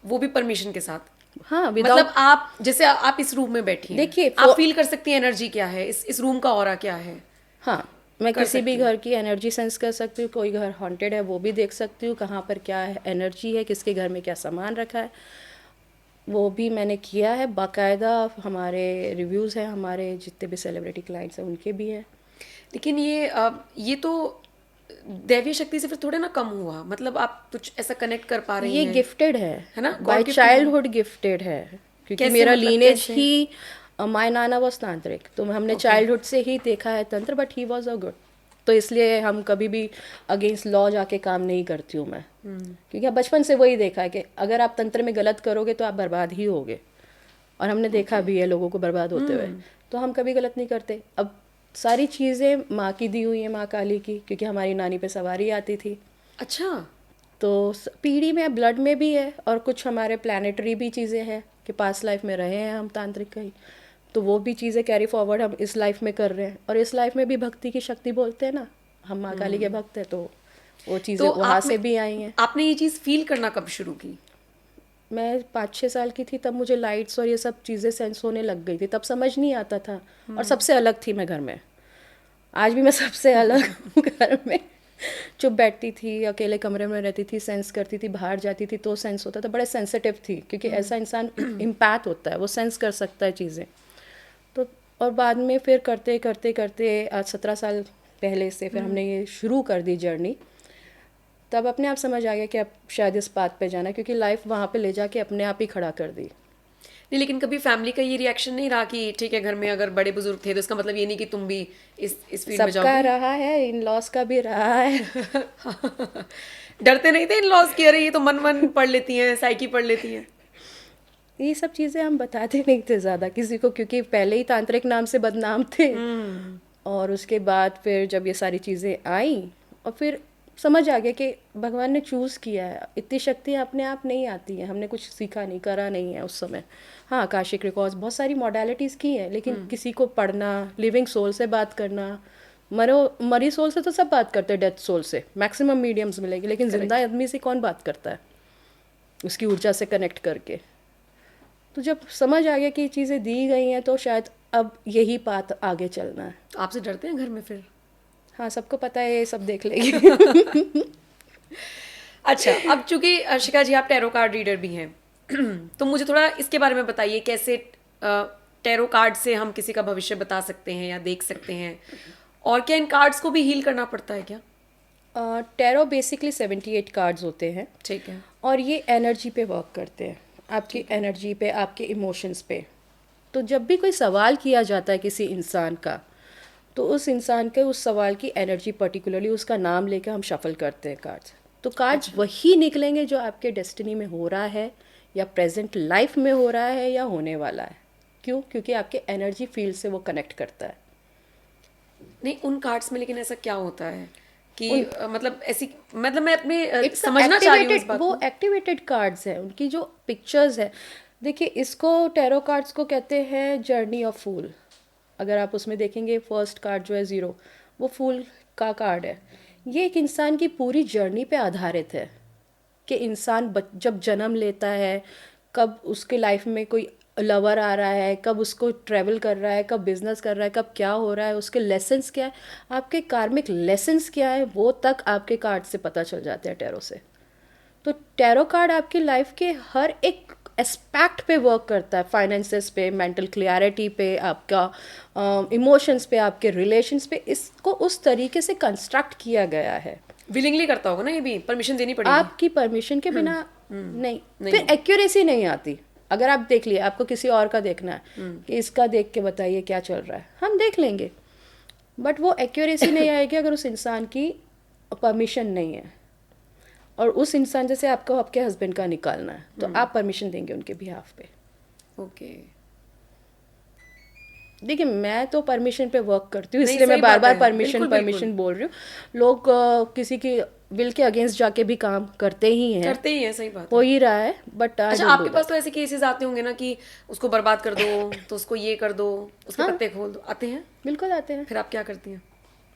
वो भी परमिशन के साथ? हाँ, विदाउट, मतलब आप जैसे आप इस रूम में बैठी हैं, देखिए, आप फील कर सकती हैं एनर्जी क्या है, इस रूम का ऑरा क्या है? हाँ, मैं कर किसी भी सकती घर की एनर्जी सेंस कर सकती हूँ, कोई घर हॉन्टेड है वो भी देख सकती हूँ, कहाँ पर क्या है एनर्जी है, किसके घर में क्या सामान रखा है, वो भी मैंने किया है बाकायदा। हमारे रिव्यूज़ हैं, हमारे जितने भी सेलिब्रिटी क्लाइंट्स हैं उनके भी हैं। लेकिन ये तो दैवीय शक्ति से फिर थोड़े ना कम हुआ, मतलब आप कुछ ऐसा कनेक्ट कर पा रही ये हैं? गिफ्टेड है ना? By God gifted childhood, gifted है, क्योंकि कैसे, मेरा मतलब लीनेज कैसे? ही, माय नाना वॉज तांत्रिक, तो हमने चाइल्डहुड से ही देखा है तंत्र, but he was a good, तो इसलिए हम कभी भी अगेंस्ट लॉ जाके काम नहीं करती हूँ मैं, क्योंकि अब बचपन से वही देखा है कि अगर आप तंत्र में गलत करोगे तो आप बर्बाद ही होगे, और हमने देखा भी है लोगों को बर्बाद होते हुए, तो हम कभी गलत नहीं करते। अब सारी चीज़ें माँ की दी हुई हैं, माँ काली की, क्योंकि हमारी नानी पे सवारी आती थी, अच्छा। तो पीढ़ी में, ब्लड में भी है, और कुछ हमारे प्लानिटरी भी चीज़ें हैं कि पास्ट लाइफ में रहे हैं हम तांत्रिक कहीं, तो वो भी चीज़ें कैरी फॉरवर्ड हम इस लाइफ में कर रहे हैं, और इस लाइफ में भी भक्ति की शक्ति बोलते हैं ना, हम माँ काली के भक्त हैं, तो वो चीज़ें तो वहाँ आप से में- भी आई हैं। आपने ये चीज फील करना कब शुरू की? मैं 5-6 साल की थी, तब मुझे लाइट्स और ये सब चीज़ें सेंस होने लग गई थी, तब समझ नहीं आता था, और सबसे अलग थी मैं घर में, आज भी मैं सबसे अलग हूँ घर में, चुप बैठती थी, अकेले कमरे में रहती थी, सेंस करती थी, बाहर जाती थी तो सेंस होता था, बड़े सेंसिटिव थी, क्योंकि ऐसा इंसान इम्पैक्ट होता है, वो सेंस कर सकता है चीज़ें, तो और बाद में फिर करते करते करते आज 17 साल पहले से फिर हमने ये शुरू कर दी जर्नी, तब अपने आप समझ आ गया कि अब शायद इस बात पे जाना, क्योंकि लाइफ वहाँ पे ले जाके अपने आप ही खड़ा कर दी। नहीं, लेकिन कभी फैमिली का ये रिएक्शन नहीं रहा कि ठीक है घर में अगर बड़े बुजुर्ग थे तो इसका मतलब ये नहीं कि तुम भी इस फील्ड में सबका जाओगे? रहा है, इन लॉस का भी रहा है। डरते नहीं थे इन लॉज की, अरे ये तो मन पढ़ लेती हैं, साइकी पढ़ लेती हैं? ये सब चीज़ें हम बताते नहीं थे ज़्यादा किसी को, क्योंकि पहले ही तांत्रिक नाम से बदनाम थे, और उसके बाद फिर जब ये सारी चीज़ें आई, और फिर समझ आ गया कि भगवान ने चूज़ किया है, इतनी शक्तियाँ अपने आप नहीं आती हैं, हमने कुछ सीखा नहीं, करा नहीं है उस समय। हाँ, आकाशिक रिकॉर्ड्स, बहुत सारी मॉडलिटीज़ की हैं, लेकिन किसी को पढ़ना, लिविंग सोल से बात करना, मरी सोल से तो सब बात करते हैं, डेथ सोल से मैक्सिमम मीडियम्स मिलेगी, लेकिन जिंदा आदमी से कौन बात करता है उसकी ऊर्जा से कनेक्ट करके। तो जब समझ आ गया कि ये चीज़ें दी गई हैं, तो शायद अब यही पाथ आगे चलना है। तो आपसे डरते हैं घर में फिर? हाँ, सबको पता है, ये सब देख लेगी। अच्छा, अब चूंकि शिखा जी आप टैरो कार्ड रीडर भी हैं, तो मुझे थोड़ा इसके बारे में बताइए, कैसे टैरो कार्ड से हम किसी का भविष्य बता सकते हैं या देख सकते हैं, और क्या इन कार्ड्स को भी हील करना पड़ता है क्या? टैरो बेसिकली 78 कार्ड्स होते हैं, ठीक है। और ये एनर्जी पे वर्क करते हैं, आपकी एनर्जी पे, आपके इमोशंस पे। तो जब भी कोई सवाल किया जाता है किसी इंसान का, तो उस इंसान के उस सवाल की एनर्जी, पर्टिकुलरली उसका नाम लेकर हम शफल करते हैं कार्ड्स, तो कार्ड्स वही निकलेंगे जो आपके डेस्टिनी में हो रहा है, या प्रेजेंट लाइफ में हो रहा है, या होने वाला है। क्यों? क्योंकि आपके एनर्जी फील्ड से वो कनेक्ट करता है। नहीं, उन कार्ड्स में लेकिन ऐसा क्या होता है कि मतलब ऐसी, मतलब मैं अपने It's समझना चाह रही हूँ इस activated- बात वो को। एक्टिवेटेड कार्ड्स हैं, उनकी जो पिक्चर्स है, देखिए इसको टैरो कार्ड्स को कहते हैं जर्नी ऑफ फूल। अगर आप उसमें देखेंगे, फर्स्ट कार्ड जो है 0, वो फूल का कार्ड है। ये एक इंसान की पूरी जर्नी पे आधारित है कि इंसान जब जन्म लेता है, कब उसके लाइफ में कोई लवर आ रहा है, कब उसको ट्रैवल कर रहा है, कब बिजनेस कर रहा है, कब क्या हो रहा है, उसके लेसन्स क्या है, आपके कार्मिक लेसन्स क्या है, वो तक आपके कार्ड से पता चल जाते हैं टैरो से। तो टैरो कार्ड आपकी लाइफ के हर एक एस्पेक्ट पे वर्क करता है, फाइनेंसेस पे, मेंटल क्लियरिटी पे, आपका इमोशंस पे, आपके रिलेशंस पे, इसको उस तरीके से कंस्ट्रक्ट किया गया है। विलिंगली करता होगा ना, ये भी परमिशन देनी पड़ेगी। आपकी परमिशन के बिना नहीं, फिर एक्यूरेसी नहीं आती। अगर आप देख लिए, आपको किसी और का देखना है कि इसका देख के बताइए क्या चल रहा है, हम देख लेंगे, बट वो एक्यूरेसी नहीं आएगी अगर उस इंसान की परमिशन नहीं है। और उस इंसान जैसे आपको आपके हस्बैंड का निकालना है, तो आप परमिशन देंगे उनके बिहाफ पे। ओके, देखिए, मैं तो परमिशन पे वर्क करती हूँ, नहीं, इसलिए सही मैं बार बात बार है। परमिशन बिल्कुल, परमिशन बोल रही हूँ। लोग किसी की विल के अगेंस्ट जाके भी काम करते ही हैं, करते ही है, सही बात हो है। ही रहा है, बट अच्छा, आपके पास तो ऐसे केसेस आते होंगे ना कि उसको बर्बाद कर दो, तो उसको ये कर दो, उसके हाँ। पत्ते खोल दो, आते हैं? बिल्कुल आते हैं, फिर आप क्या करती हैं?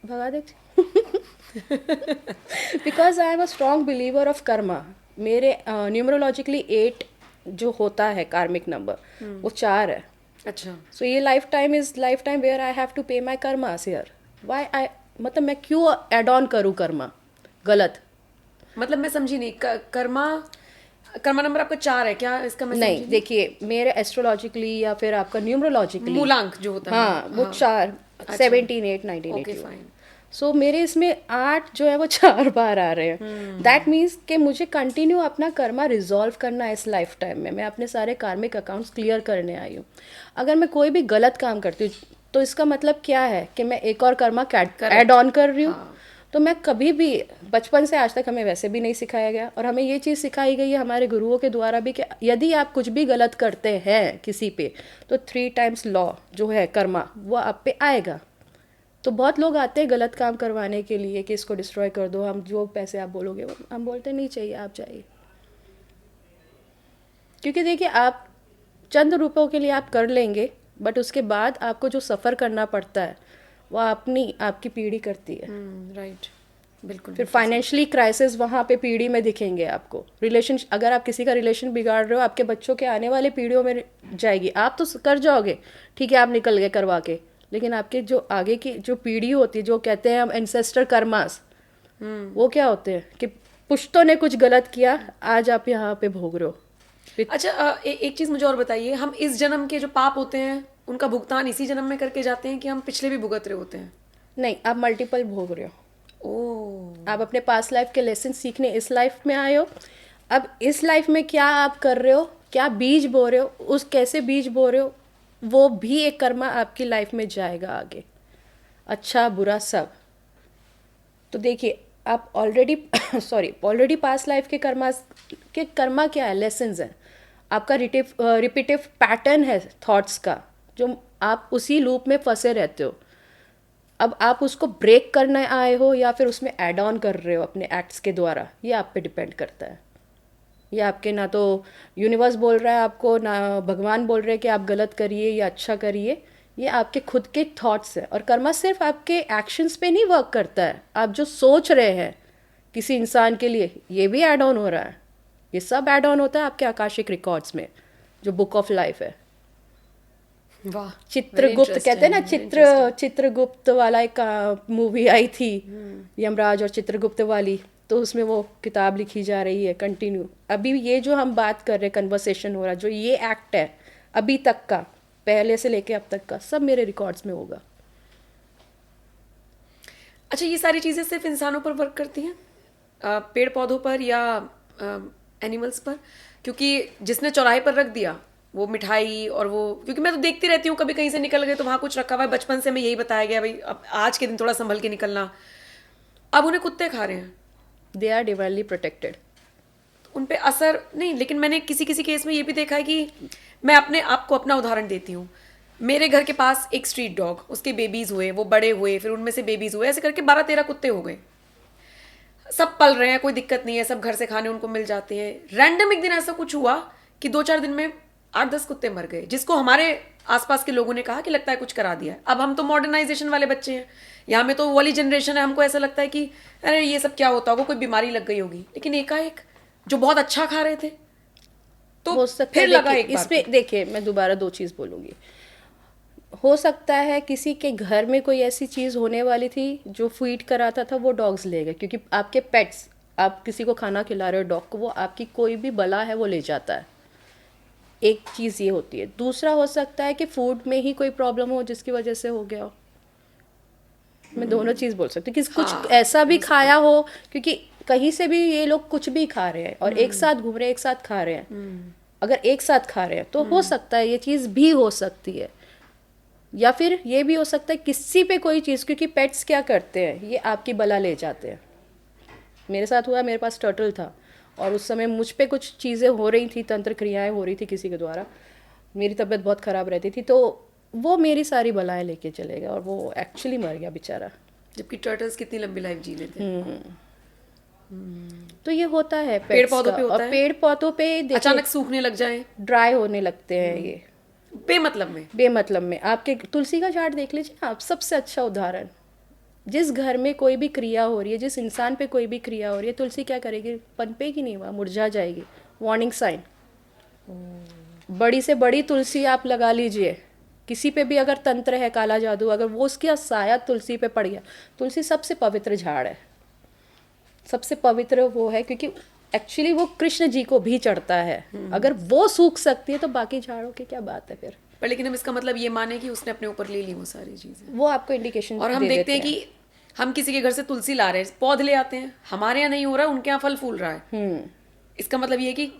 भगा देती because I am a strong believer of Karma. मेरे न्यूमरोलॉजिकली 8 जो होता है कार्मिक नंबर, वो 4 है। अच्छा, सो ये life time is life time where I have to pay my karmas here. Why I, मतलब मैं क्यों एड ऑन करूँ कर्मा गलत? मतलब मैं समझी नहीं, कर्मा, कर्मा नंबर आपका 4 है क्या? इसका मैं नहीं, समझी देखिए, मेरे एस्ट्रोलॉजिकली या फिर आपका न्यूमरोलॉजिकली मूलांक जो होता है। हाँ, वो 4, 17, 8, ओके, 1981। फाइन। सो मेरे इसमें 8 जो है वो 4 बार आ रहे हैं। दैट मीन्स कि मुझे कंटिन्यू अपना कर्मा रिजॉल्व करना है इस लाइफ टाइम में। मैं अपने सारे कार्मिक अकाउंट्स क्लियर करने आई हूँ। अगर मैं कोई भी गलत काम करती हूँ, तो इसका मतलब क्या है कि मैं एक और कर्मा ऐड ऑन कर रही हूँ। तो मैं कभी भी, बचपन से आज तक हमें वैसे भी नहीं सिखाया गया, और हमें ये चीज़ सिखाई गई है हमारे गुरुओं के द्वारा भी कि यदि आप कुछ भी गलत करते हैं किसी पे, तो 3 टाइम्स लॉ जो है कर्मा, वो आप पे आएगा। तो बहुत लोग आते हैं गलत काम करवाने के लिए कि इसको डिस्ट्रॉय कर दो, हम जो पैसे आप बोलोगे वो हम बोलते नहीं चाहिए, आप चाहिए। क्योंकि देखिए, आप चंद रुपयों के लिए आप कर लेंगे, बट उसके बाद आपको जो सफ़र करना पड़ता है वो आपकी पीढ़ी करती है। राइट, बिल्कुल। फिर फाइनेंशियली क्राइसिस वहाँ पे पीढ़ी में दिखेंगे आपको। रिलेशन, अगर आप किसी का रिलेशन बिगाड़ रहे हो, आपके बच्चों के आने वाले पीढ़ियों में जाएगी। आप तो कर जाओगे, ठीक है, आप निकल गए करवा के, लेकिन आपके जो आगे की जो पीढ़ी होती है, जो कहते हैं हम एंसेस्टर कर्मास, वो क्या होते हैं कि पुश्तों ने कुछ गलत किया, आज आप यहाँ पे भोग रहे हो। अच्छा, एक चीज मुझे और बताइए, हम इस जन्म के जो पाप होते हैं उनका भुगतान इसी जन्म में करके जाते हैं कि हम पिछले भी भुगत रहे होते हैं? नहीं, आप मल्टीपल भोग रहे हो। ओह, आप अपने पास्ट लाइफ के लेसन सीखने इस लाइफ में आए हो। अब इस लाइफ में क्या आप कर रहे हो, क्या बीज बो रहे हो, उस कैसे बीज बो रहे हो, वो भी एक कर्मा आपकी लाइफ में जाएगा आगे, अच्छा बुरा सब। तो देखिए, आप ऑलरेडी पास्ट लाइफ के कर्मा क्या है, लेसन्स हैं। आपका रिपीटिव पैटर्न है थॉट्स का, जो आप उसी लूप में फंसे रहते हो। अब आप उसको ब्रेक करने आए हो या फिर उसमें ऐड ऑन कर रहे हो अपने एक्ट्स के द्वारा, ये आप पे डिपेंड करता है। ये आपके, ना तो यूनिवर्स बोल रहा है आपको, ना भगवान बोल रहे हैं कि आप गलत करिए या अच्छा करिए। ये आपके खुद के थॉट्स हैं। और कर्मा सिर्फ आपके एक्शंस पे नहीं वर्क करता है, आप जो सोच रहे हैं किसी इंसान के लिए, ये भी ऐड ऑन हो रहा है। ये सब ऐड ऑन होता है आपके आकाशिक रिकॉर्ड्स में, जो बुक ऑफ लाइफ है। वाह, चित्रगुप्त कहते हैं ना, चित्रगुप्त वाला एक मूवी आई थी, यमराज और चित्रगुप्त वाली, तो उसमें वो किताब लिखी जा रही है कंटिन्यू। अभी ये जो हम बात कर रहे हैं, कन्वर्सेशन हो रहा है, जो ये एक्ट है अभी तक का, पहले से लेके अब तक का, सब मेरे रिकॉर्ड्स में होगा। अच्छा, ये सारी चीजें सिर्फ इंसानों पर वर्क करती हैं, पेड़ पौधों पर या एनिमल्स पर? क्योंकि जिसने चौराहे पर रख दिया वो मिठाई, और वो, क्योंकि मैं तो देखती रहती हूँ, कभी कहीं से निकल गए तो वहाँ कुछ रखा हुआ है, बचपन से मैं यही बताया गया भाई अब आज के दिन थोड़ा संभल के निकलना। अब उन्हें कुत्ते खा रहे हैं। They are divinely protected. उन पे असर नहीं, लेकिन मैंने किसी किसी केस में ये भी देखा है कि, मैं अपने आप को अपना उदाहरण देती हूँ। मेरे घर के पास एक स्ट्रीट डॉग, उसके बेबीज हुए, वो बड़े हुए, फिर उनमें से बेबीज हुए, ऐसे करके 12-13 कुत्ते हो गए। सब पल रहे हैं, कोई दिक्कत नहीं है, सब घर से खाने उनको मिल जाते हैं। रैंडम एक दिन ऐसा कुछ हुआ कि 2-4 दिन में 8-10 कुत्ते मर गए, जिसको हमारे आसपास के लोगों ने कहा कि लगता है कुछ करा दिया है। अब हम तो मॉडर्नाइजेशन वाले बच्चे हैं, यहाँ में तो वो वाली जनरेशन है, हमको ऐसा लगता है कि अरे ये सब क्या होता होगा, कोई बीमारी लग गई होगी। लेकिन एकाएक जो बहुत अच्छा खा रहे थे, तो हो सकता फिर है, लगा एक बार इसमें देखिए, मैं दोबारा 2 चीज़ बोलूँगी। हो सकता है किसी के घर में कोई ऐसी चीज़ होने वाली थी जो फीड कराता था, वो डॉग्स ले गए। क्योंकि आपके पेट्स, आप किसी को खाना खिला रहे हो डॉग को, वो आपकी कोई भी बला है वो ले जाता है। एक चीज़ ये होती है। दूसरा हो सकता है कि फूड में ही कोई प्रॉब्लम हो जिसकी वजह से हो गया हो। मैं दोनों चीज़ बोल सकती हूँ कि कुछ ऐसा भी खाया हो, क्योंकि कहीं से भी ये लोग कुछ भी खा रहे हैं और एक साथ घूम रहे हैं, एक साथ खा रहे हैं। अगर एक साथ खा रहे हैं तो हो सकता है ये चीज़ भी हो सकती है। या फिर ये भी हो सकता है किसी पे कोई चीज़, क्योंकि पेट्स क्या करते हैं, ये आपकी बला ले जाते हैं। मेरे साथ हुआ, मेरे पास टर्टल था और उस समय मुझ पे कुछ चीज़ें हो रही थी, तंत्र क्रियाएं हो रही थी किसी के द्वारा, मेरी तबीयत बहुत ख़राब रहती थी, तो वो मेरी सारी बलाएं लेके चले गए और वो एक्चुअली मर गया बेचारा। जबकि टर्टल्स कितनी लंबी लाइफ जी लेते हैं। तो ये होता है पेड़ pets पौधों का। पे होता और है? पेड़ पौधों पे देखिए अचानक सूखने लग जाए ड्राई होने लगते हैं ये बेमतलब में। बेमतलब में। आपके तुलसी का झाड़ देख लीजिए ना आप, सबसे अच्छा उदाहरण। जिस घर में कोई भी क्रिया हो रही है, जिस इंसान पे कोई भी क्रिया हो रही है, तुलसी क्या करेगी, पनपेगी नहीं, वहाँ मुरझा जाएगी। Warning sign. बड़ी से बड़ी तुलसी आप लगा लीजिए, किसी पे भी अगर तंत्र है, काला जादू, अगर वो उसका साया तुलसी पे पड़ गया। तुलसी सबसे पवित्र झाड़ है, सबसे पवित्र वो है, क्योंकि एक्चुअली वो कृष्ण जी को भी चढ़ता है। अगर वो सूख सकती है तो बाकी झाड़ों की क्या बात है फिर। पर लेकिन हम इसका मतलब ये माने कि उसने अपने ऊपर ले ली वो सारी चीजें। वो आपको इंडिकेशन और हम देखते हैं कि हम किसी के घर से तुलसी ला रहे हैं, पौध ले आते हैं, हमारे यहाँ नहीं हो रहा है, उनके यहाँ फल फूल रहा है। इसका मतलब ये है कि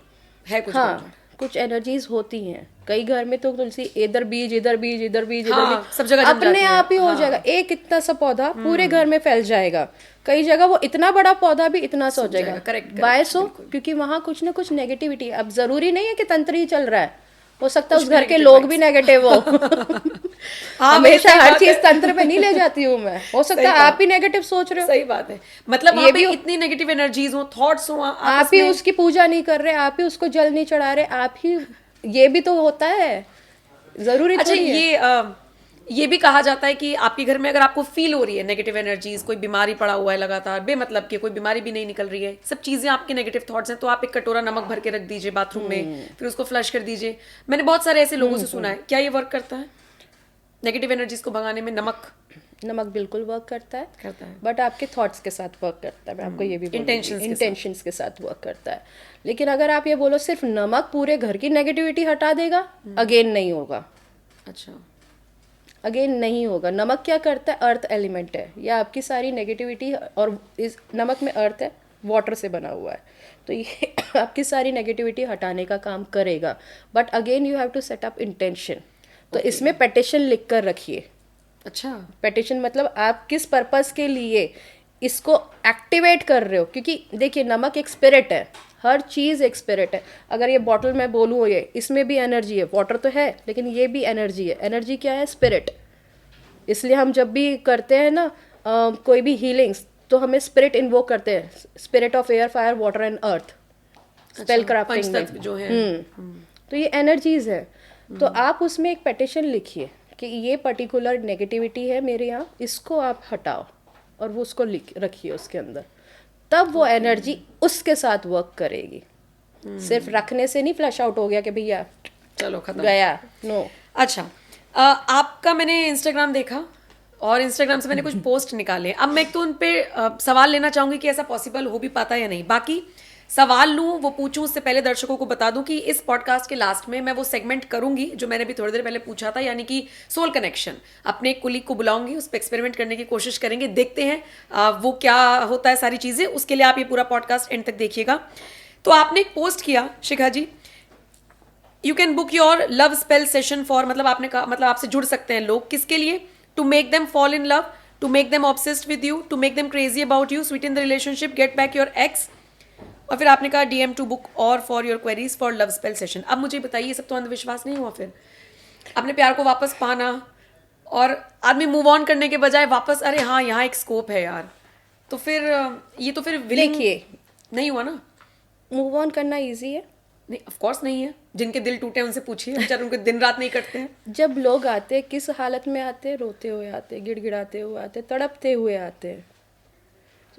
है कुछ गड़बड़। हाँ, कुछ एनर्जीज होती हैं। कई घर में तो तुलसी इधर बीज इधर बीज इधर बीज इधर हाँ, बीज सब जगह जम जाती अपने है। आप ही हो जाएगा। एक इतना सा पौधा पूरे घर में फैल जाएगा। कई जगह वो इतना बड़ा पौधा भी इतना सा हो जाएगा। करेक्ट बायस हो, क्योंकि वहाँ कुछ ना कुछ नेगेटिविटी। अब जरूरी नहीं है कि तंत्र ही चल रहा है, हो सकता है उस घर के लोग भी नेगेटिव हो। हमेशा हर चीज तंत्र पे नहीं ले जाती हूँ मैं, हो सकता है आप ही नेगेटिव सोच रहे हो। सही बात है, मतलब वहाँ पे इतनी नेगेटिव एनर्जीज हो, थॉट्स हो, आप ही उसकी पूजा नहीं कर रहे, आप ही उसको जल नहीं चढ़ा रहे, आप ही, ये भी तो होता है, जरूरी अच्छा थोड़ी है। ये भी कहा जाता है कि आपके घर में अगर आपको फील हो रही है नेगेटिव एनर्जीज, कोई बीमारी पड़ा हुआ है लगातार बेमतलब की, कोई बीमारी भी नहीं निकल रही है, सब चीजें आपके नेगेटिव थॉट्स हैं, तो आप एक कटोरा नमक भर के रख दीजिए बाथरूम में, फिर उसको फ्लश कर दीजिए। मैंने बहुत सारे ऐसे लोगों से सुना है। क्या ये वर्क करता है नेगेटिव एनर्जीज को भगाने में? नमक बिल्कुल वर्क करता है, है बट आपके थॉट्स के साथ वर्क करता है। मैं आपको ये भी इंटेंशंस के साथ वर्क करता है। लेकिन अगर आप ये बोलो सिर्फ नमक पूरे घर की नेगेटिविटी हटा देगा, अगेन नहीं होगा। अच्छा, अगेन नहीं होगा। नमक क्या करता है, अर्थ एलिमेंट है, या आपकी सारी नेगेटिविटी, और इस नमक में अर्थ है, वाटर से बना हुआ है, तो ये आपकी सारी नेगेटिविटी हटाने का काम करेगा। But again you have to set up intention. तो इसमें पेटिशन लिख कर रखिए। अच्छा, पेटिशन मतलब आप किस पर्पस के लिए इसको एक्टिवेट कर रहे हो, क्योंकि देखिए नमक एक स्पिरिट है, हर चीज़ एक स्पिरिट है। अगर ये बॉटल मैं बोलूँ, ये इसमें भी एनर्जी है, वाटर तो है लेकिन ये भी एनर्जी है। एनर्जी क्या है, स्पिरिट। इसलिए हम जब भी करते हैं ना कोई भी हीलिंग्स, तो हमें स्पिरिट इन्वोक करते हैं, spirit of air, fire, water and earth, spell crafting में जो है। तो ये एनर्जीज है। तो आप उसमें एक पेटिशन लिखिए कि ये पर्टिकुलर नेगेटिविटी है मेरे यहाँ, इसको आप हटाओ, और वो उसको लिख रखिए उसके अंदर, तब वो एनर्जी उसके साथ वर्क करेगी। सिर्फ रखने से नहीं फ्लश आउट हो गया कि भैया चलो खत्म गया, नो। अच्छा, आपका मैंने इंस्टाग्राम देखा और इंस्टाग्राम से मैंने कुछ पोस्ट निकाले। अब मैं एक तो उन पे सवाल लेना चाहूंगी कि ऐसा पॉसिबल हो भी पाता है या नहीं। बाकी सवाल लूँ वो पूछूं उससे पहले दर्शकों को बता दूं कि इस पॉडकास्ट के लास्ट में मैं वो सेगमेंट करूंगी जो मैंने भी थोड़ी देर पहले पूछा था, यानी कि सोल कनेक्शन। अपने एक कुलीग को बुलाऊंगी, उस पर एक्सपेरिमेंट करने की कोशिश करेंगे, देखते हैं वो क्या होता है सारी चीज़ें। उसके लिए आप ये पूरा पॉडकास्ट एंड तक देखिएगा। तो आपने एक पोस्ट किया Shikha ji, you can book your love spell session for, मतलब आपने कहा मतलब आपसे जुड़ सकते हैं लोग, किसके लिए? To make them fall in love, to make them obsessed with you, to make them crazy about you, sweeten the relationship, get back your ex, और फिर आपने कहा DM टू बुक और for your queries for love spell session. अब मुझे बताइए, ये सब तो अंधविश्वास नहीं हुआ? फिर अपने प्यार को वापस पाना और आदमी मूव ऑन करने के बजाय वापस, अरे हाँ यहाँ एक स्कोप है यार, तो फिर ये तो फिर देखिए नहीं हुआ ना। मूव ऑन करना इजी है? नहीं, ऑफ कोर्स नहीं है। जिनके दिल टूटे हैं उनसे पूछिए, बेचारे उनके दिन रात नहीं कटते हैं। जब लोग आते हैं किस हालत में आते हैं, रोते हुए आते हैं, गिड़गिड़ाते हुए आते हैं, तड़पते हुए आते हैं।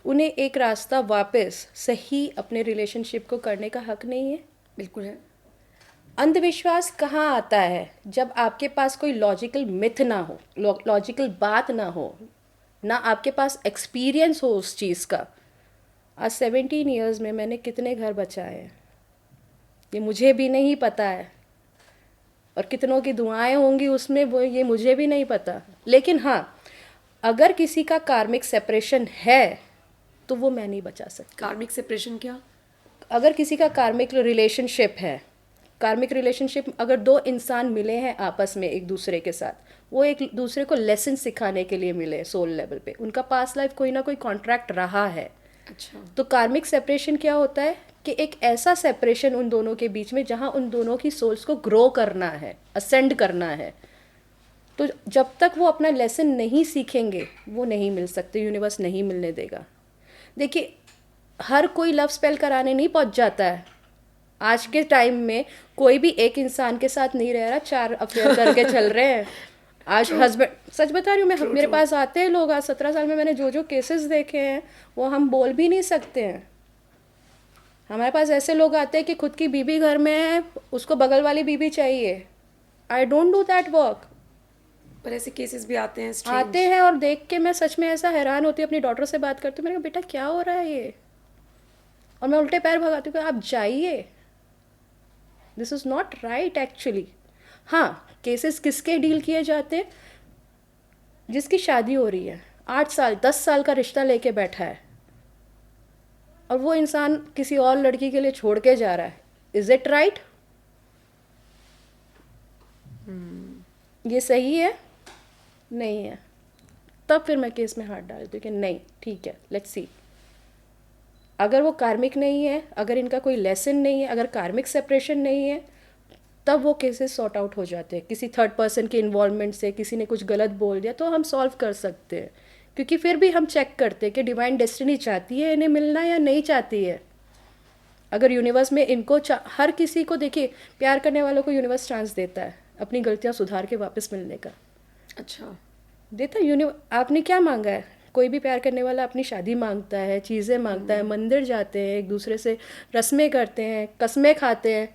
उन्हें एक रास्ता वापस सही अपने रिलेशनशिप को करने का हक नहीं है? बिल्कुल है। अंधविश्वास कहाँ आता है? जब आपके पास कोई लॉजिकल मिथ ना हो, लॉजिकल बात ना हो, ना आपके पास एक्सपीरियंस हो उस चीज़ का। आज 17 ईयर्स में मैंने कितने घर बचाए हैं ये मुझे भी नहीं पता है। और कितनों की दुआएं होंगी उसमें, वो ये मुझे भी नहीं पता। लेकिन हाँ, अगर किसी का कार्मिक सेपरेशन है तो वो मैं नहीं बचा सकती। कार्मिक सेपरेशन क्या? अगर किसी का कार्मिक रिलेशनशिप है, कार्मिक रिलेशनशिप अगर दो इंसान मिले हैं आपस में एक दूसरे के साथ, वो एक दूसरे को लेसन सिखाने के लिए मिले सोल लेवल पे, उनका पास्ट लाइफ कोई ना कोई कॉन्ट्रैक्ट रहा है, अच्छा, तो कार्मिक सेपरेशन क्या होता है कि एक ऐसा सेपरेशन उन दोनों के बीच में जहां उन दोनों की सोल्स को ग्रो करना है, असेंड करना है। तो जब तक वो अपना लेसन नहीं सीखेंगे वो नहीं मिल सकते, यूनिवर्स नहीं मिलने देगा। देखिए, हर कोई लव स्पेल कराने नहीं पहुंच जाता है। आज के टाइम में कोई भी एक इंसान के साथ नहीं रह रहा, 4 अफेयर करके चल रहे हैं। आज हस्बैंड, सच बता रही हूँ मैं, मेरे पास आते हैं लोग, आज 17 साल में मैंने जो जो केसेस देखे हैं वो हम बोल भी नहीं सकते हैं। हमारे पास ऐसे लोग आते हैं कि खुद की बीबी घर में है, उसको बगल वाली बीबी चाहिए। I don't do that work. पर ऐसे केसेस भी आते हैं strange। आते हैं और देख के मैं सच में ऐसा हैरान होती हूँ। अपनी डॉटर से बात करती हूँ, मैंने कहा बेटा क्या हो रहा है ये, और मैं उल्टे पैर भगाती हूँ, आप जाइए, this is not right actually. हाँ, केसेस किसके डील किए जाते हैं? जिसकी शादी हो रही है, 8 साल 10 साल का रिश्ता लेके बैठा है और वो इंसान किसी और लड़की के लिए छोड़ के जा रहा है। Is it right? ये सही है? नहीं है। तब फिर मैं केस में हाथ डालती हूँ कि नहीं, ठीक है, लेट्स सी। अगर वो कार्मिक नहीं है, अगर इनका कोई लेसन नहीं है, अगर कार्मिक सेपरेशन नहीं है, तब वो केसेस सॉर्ट आउट हो जाते हैं। किसी थर्ड पर्सन के इन्वॉल्वमेंट से, किसी ने कुछ गलत बोल दिया तो हम सॉल्व कर सकते हैं, क्योंकि फिर भी हम चेक करते हैं कि डिवाइन डेस्टिनी चाहती है इन्हें मिलना या नहीं चाहती है। अगर यूनिवर्स में इनको हर किसी को, देखिए, प्यार करने वालों को यूनिवर्स चांस देता है अपनी गलतियाँ सुधार के वापस मिलने का। अच्छा, देता है आपने क्या मांगा है? कोई भी प्यार करने वाला अपनी शादी मांगता है, चीज़ें मांगता है, मंदिर जाते हैं, एक दूसरे से रस्में करते हैं, कस्में खाते हैं,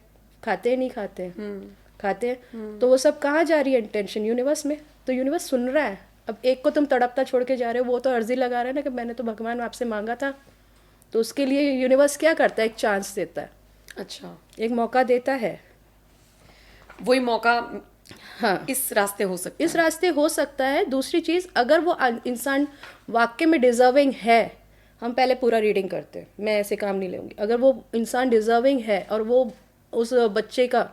खाते हैं नहीं खाते हैं, खाते हैं, तो वो सब कहाँ जा रही है? इंटेंशन यूनिवर्स में। तो यूनिवर्स सुन रहा है। अब एक को तुम तड़पता छोड़ के जा रहे हो, वो तो अर्जी लगा रहा है ना कि मैंने तो भगवान आपसे मांगा था। तो उसके लिए यूनिवर्स क्या करता है? एक चांस देता है, अच्छा, एक मौका देता है। वही मौका हाँ, इस रास्ते हो सकता इस रास्ते हो सकता है। दूसरी चीज़, अगर वो इंसान वाकई में डिजर्विंग है, हम पहले पूरा रीडिंग करते हैं, मैं ऐसे काम नहीं लूँगी। अगर वो इंसान डिजर्विंग है और वो उस बच्चे का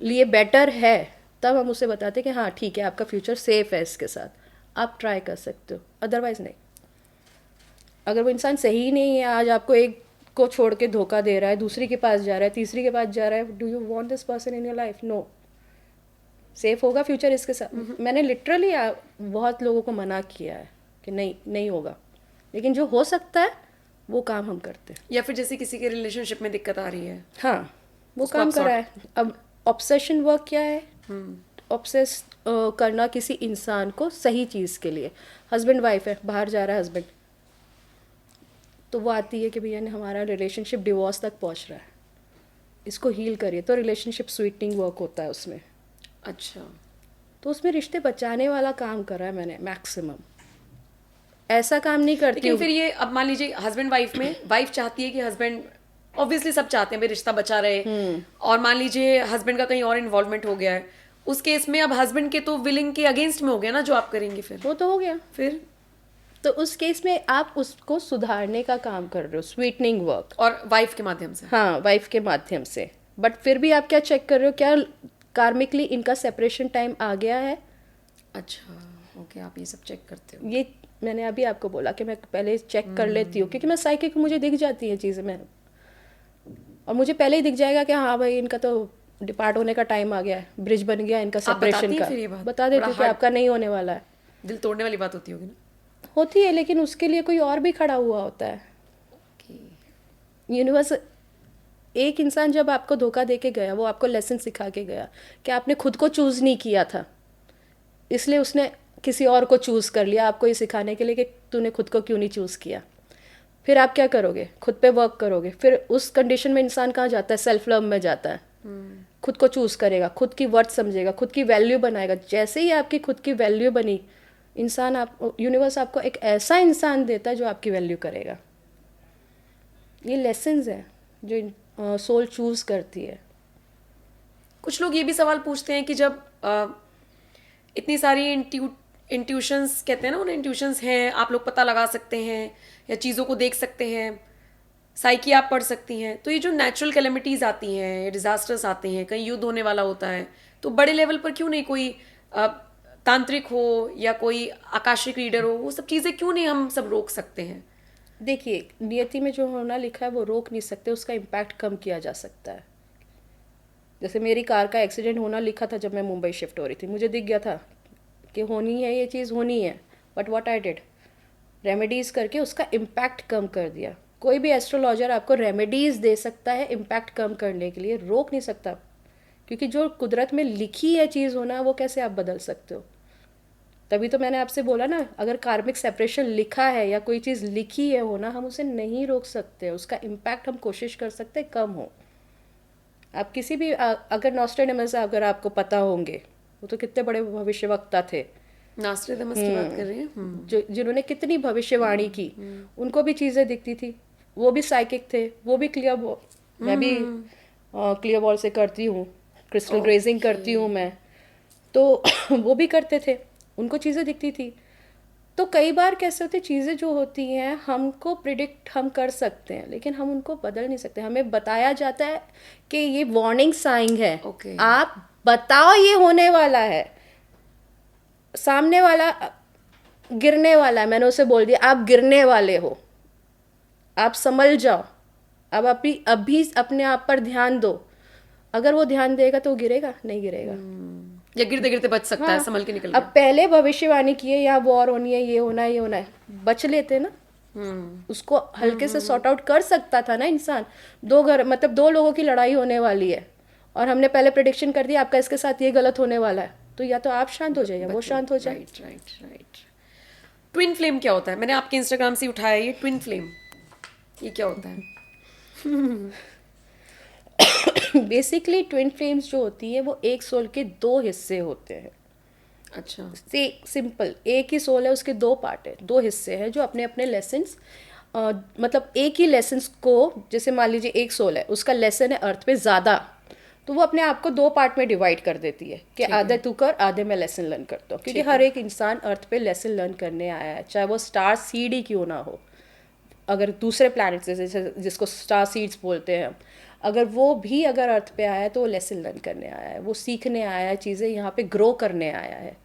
लिए बेटर है, तब हम उसे बताते हैं कि हाँ ठीक है, आपका फ्यूचर सेफ है इसके साथ, आप ट्राई कर सकते हो, अदरवाइज नहीं। अगर वो इंसान सही नहीं है, आज आपको एक को छोड़ के धोखा दे रहा है, दूसरी के पास जा रहा है, तीसरी के पास जा रहा है, do you want this person in your life? No. Safe होगा फ्यूचर इसके साथ? मैंने लिटरली बहुत लोगों को मना किया है कि नहीं, नहीं होगा, लेकिन जो हो सकता है वो काम हम करते हैं। या फिर जैसे किसी के रिलेशनशिप में दिक्कत आ रही है, हाँ, वो उसको काम आप करा है। अब ऑब्सेशन वर्क क्या है? ऑब्सेस करना किसी इंसान को सही चीज़ के लिए। हस्बैंड वाइफ है, बाहर जा रहा है हस्बैंड, तो वो आती है कि भैया हमारा रिलेशनशिप डिवोर्स तक पहुंच रहा है, इसको हील करिए। तो रिलेशनशिप स्वीटनिंग वर्क होता है उसमें। अच्छा, तो उसमें रिश्ते बचाने वाला काम करा है मैंने मैक्सिमम। ऐसा काम नहीं करती लेकिन हूँ। फिर ये, अब मान लीजिए हस्बैंड वाइफ में वाइफ चाहती है कि हस्बैंड, ऑब्वियसली सब चाहते हैं भाई रिश्ता बचा रहे, और मान लीजिए हस्बैंड का कहीं और इन्वॉल्वमेंट हो गया है, उस केस में अब हस्बैंड के तो विलिंग के अगेंस्ट में हो गया ना जो आप करेंगे फिर। वो तो हो गया। फिर तो उस केस में आप उसको सुधारने का काम कर रहे हो, स्वीटनिंग वर्क। और वाइफ के माध्यम से। हाँ, वाइफ के माध्यम से। बट फिर भी आप क्या चेक कर रहे हो, क्या कार्मिकली इनका सेपरेशन टाइम आ गया है? अच्छा, ओके, आप ये सब चेक करते हो। ये मैंने अभी आपको बोला कि मैं पहले चेक कर लेती हूँ, क्योंकि मैं साइकिक, मुझे दिख जाती हैं चीज़ें मैं, और मुझे पहले ही दिख जाएगा कि हाँ भाई इनका तो डिपार्ट होने का टाइम आ गया है, ब्रिज बन गया इनका आप बताती सेपरेशन हैं का। फिर ये बात? बता देती बड़ा हूँ कि hard- आपका नहीं होने वाला है। दिल तोड़ने वाली बात होती होगी ना। होती है, लेकिन उसके लिए कोई और भी खड़ा हुआ होता है। यूनिवर्स, एक इंसान जब आपको धोखा दे के गया, वो आपको लेसन सिखा के गया कि आपने खुद को चूज़ नहीं किया था, इसलिए उसने किसी और को चूज़ कर लिया आपको ये सिखाने के लिए कि तूने खुद को क्यों नहीं चूज़ किया। फिर आप क्या करोगे? खुद पे वर्क करोगे। फिर उस कंडीशन में इंसान कहाँ जाता है? सेल्फ लव में जाता है। खुद को चूज़ करेगा, खुद की वर्थ समझेगा, खुद की वैल्यू बनाएगा। जैसे ही आपकी खुद की वैल्यू बनी, इंसान, आप, यूनिवर्स आपको एक ऐसा इंसान देता है जो आपकी वैल्यू करेगा। ये लेसन्स है जो सोल चूज़ करती है। कुछ लोग ये भी सवाल पूछते हैं कि जब इतनी सारी इंट्यूशंस कहते हैं ना, उन इंट्यूशंस हैं, आप लोग पता लगा सकते हैं या चीज़ों को देख सकते हैं, साइकी आप पढ़ सकती हैं, तो ये जो नेचुरल कैलेमिटीज़ आती हैं, डिजास्टर्स आते हैं, कहीं युद्ध होने वाला होता है, तो बड़े लेवल पर क्यों नहीं कोई तांत्रिक हो या कोई आकाशिक रीडर हो, वो सब चीज़ें क्यों नहीं हम सब रोक सकते हैं? देखिए, नियति में जो होना लिखा है वो रोक नहीं सकते, उसका इम्पैक्ट कम किया जा सकता है। जैसे मेरी कार का एक्सीडेंट होना लिखा था जब मैं मुंबई शिफ्ट हो रही थी, मुझे दिख गया था कि होनी है, ये चीज़ होनी है, but what I did, remedies करके उसका इम्पैक्ट कम कर दिया। कोई भी एस्ट्रोलॉजर आपको रेमेडीज़ दे सकता है इम्पैक्ट कम करने के लिए, रोक नहीं सकता, क्योंकि जो कुदरत में लिखी है चीज़ होना, वो कैसे आप बदल सकते हो। तभी तो मैंने आपसे बोला ना, अगर कार्मिक सेपरेशन लिखा है या कोई चीज़ लिखी है होना, हम उसे नहीं रोक सकते, उसका इम्पैक्ट हम कोशिश कर सकते हैं कम हो। आप किसी भी अगर नॉस्ट्रेडेमस अगर आपको पता होंगे, वो तो कितने बड़े भविष्यवक्ता थे, नास्ट्रेडमस की बात कर रही हैं? जो जिन्होंने कितनी भविष्यवाणी की, उनको भी चीज़ें दिखती थी, वो भी साइकिक थे, वो भी क्लियर, मैं भी क्लियर बॉल से करती हूँ, क्रिस्टल ग्रेजिंग करती हूँ मैं, तो वो भी करते थे, उनको चीज़ें दिखती थी। तो कई बार कैसे होती चीज़ें जो होती हैं, हमको प्रिडिक्ट हम कर सकते हैं, लेकिन हम उनको बदल नहीं सकते। हमें बताया जाता है कि ये वार्निंग साइन है, Okay. आप बताओ ये होने वाला है, सामने वाला गिरने वाला है, मैंने उसे बोल दिया आप गिरने वाले हो, आप संभल जाओ, अब अभी अपने आप पर ध्यान दो। अगर वो ध्यान देगा तो वो गिरेगा नहीं गिरेगा, या गिरते गिरते बच सकता है, संभल के निकल अब पहले भविष्यवाणी की है यहाँ वॉर होनी है, ये होना है, ये होना है, बच लेते ना, उसको हल्के से सॉर्ट आउट कर सकता था ना इंसान। मतलब दो लोगों की लड़ाई होने वाली है और हमने पहले प्रेडिक्शन कर दिया आपका इसके साथ ये गलत होने वाला है, तो या तो आप शांत हो जाए या वो शांत हो जाए। राइट। ट्विन फ्लेम क्या होता है? मैंने आपके इंस्टाग्राम से उठाया ये ट्विन फ्लेम, ये क्या होता है? बेसिकली ट्विन फ्लेम्स जो होती है वो एक सोल के दो हिस्से होते हैं। अच्छा, सिंपल, एक ही सोल है, उसके दो पार्ट है, दो हिस्से हैं जो अपने अपने लेसन्स, मतलब एक ही लेसन्स को, जैसे मान लीजिए एक सोल है, उसका लेसन है अर्थ पे ज़्यादा, तो वो अपने आप को दो पार्ट में डिवाइड कर देती है कि आधे तू कर, आधे मैं लेसन लर्न करता हूँ, क्योंकि हर एक इंसान अर्थ पे लेसन लर्न करने आया है, चाहे वो स्टार सीड ही क्यों ना हो। अगर दूसरे प्लैनेट से, जैसे जिसको स्टार सीड्स बोलते हैं, अगर वो भी अगर अर्थ पे आया है तो वो लेसन लर्न करने आया है, वो सीखने आया है, चीज़ें यहाँ पे ग्रो करने आया है।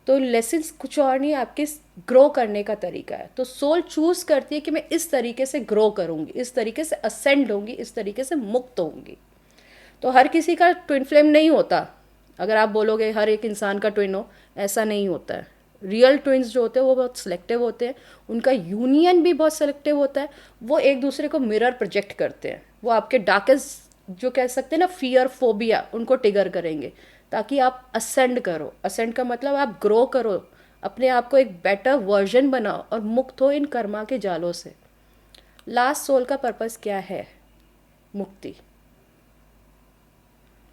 तो लेसन्स कुछ और नहीं, आपके ग्रो करने का तरीका है। तो सोल चूज करती है कि मैं इस तरीके से ग्रो करूँगी, इस तरीके से असेंड होंगी, इस तरीके से मुक्त होंगी। तो हर किसी का ट्विन फ्लेम नहीं होता। अगर आप बोलोगे हर एक इंसान का ट्विन हो, ऐसा नहीं होता है। रियल ट्विन्स जो होते हैं वो बहुत सिलेक्टिव होते हैं, उनका यूनियन भी बहुत सिलेक्टिव होता है, वो एक दूसरे को मिरर प्रोजेक्ट करते हैं, वो आपके डार्केस्ट जो कह सकते हैं ना फियर फोबिया, उनको ट्रिगर करेंगे ताकि आप असेंड करो। असेंड का मतलब आप ग्रो करो, अपने आप को एक बेटर वर्जन बनाओ और मुक्त हो इन कर्मा के जालों से। लास्ट सोल का पर्पस क्या है? मुक्ति।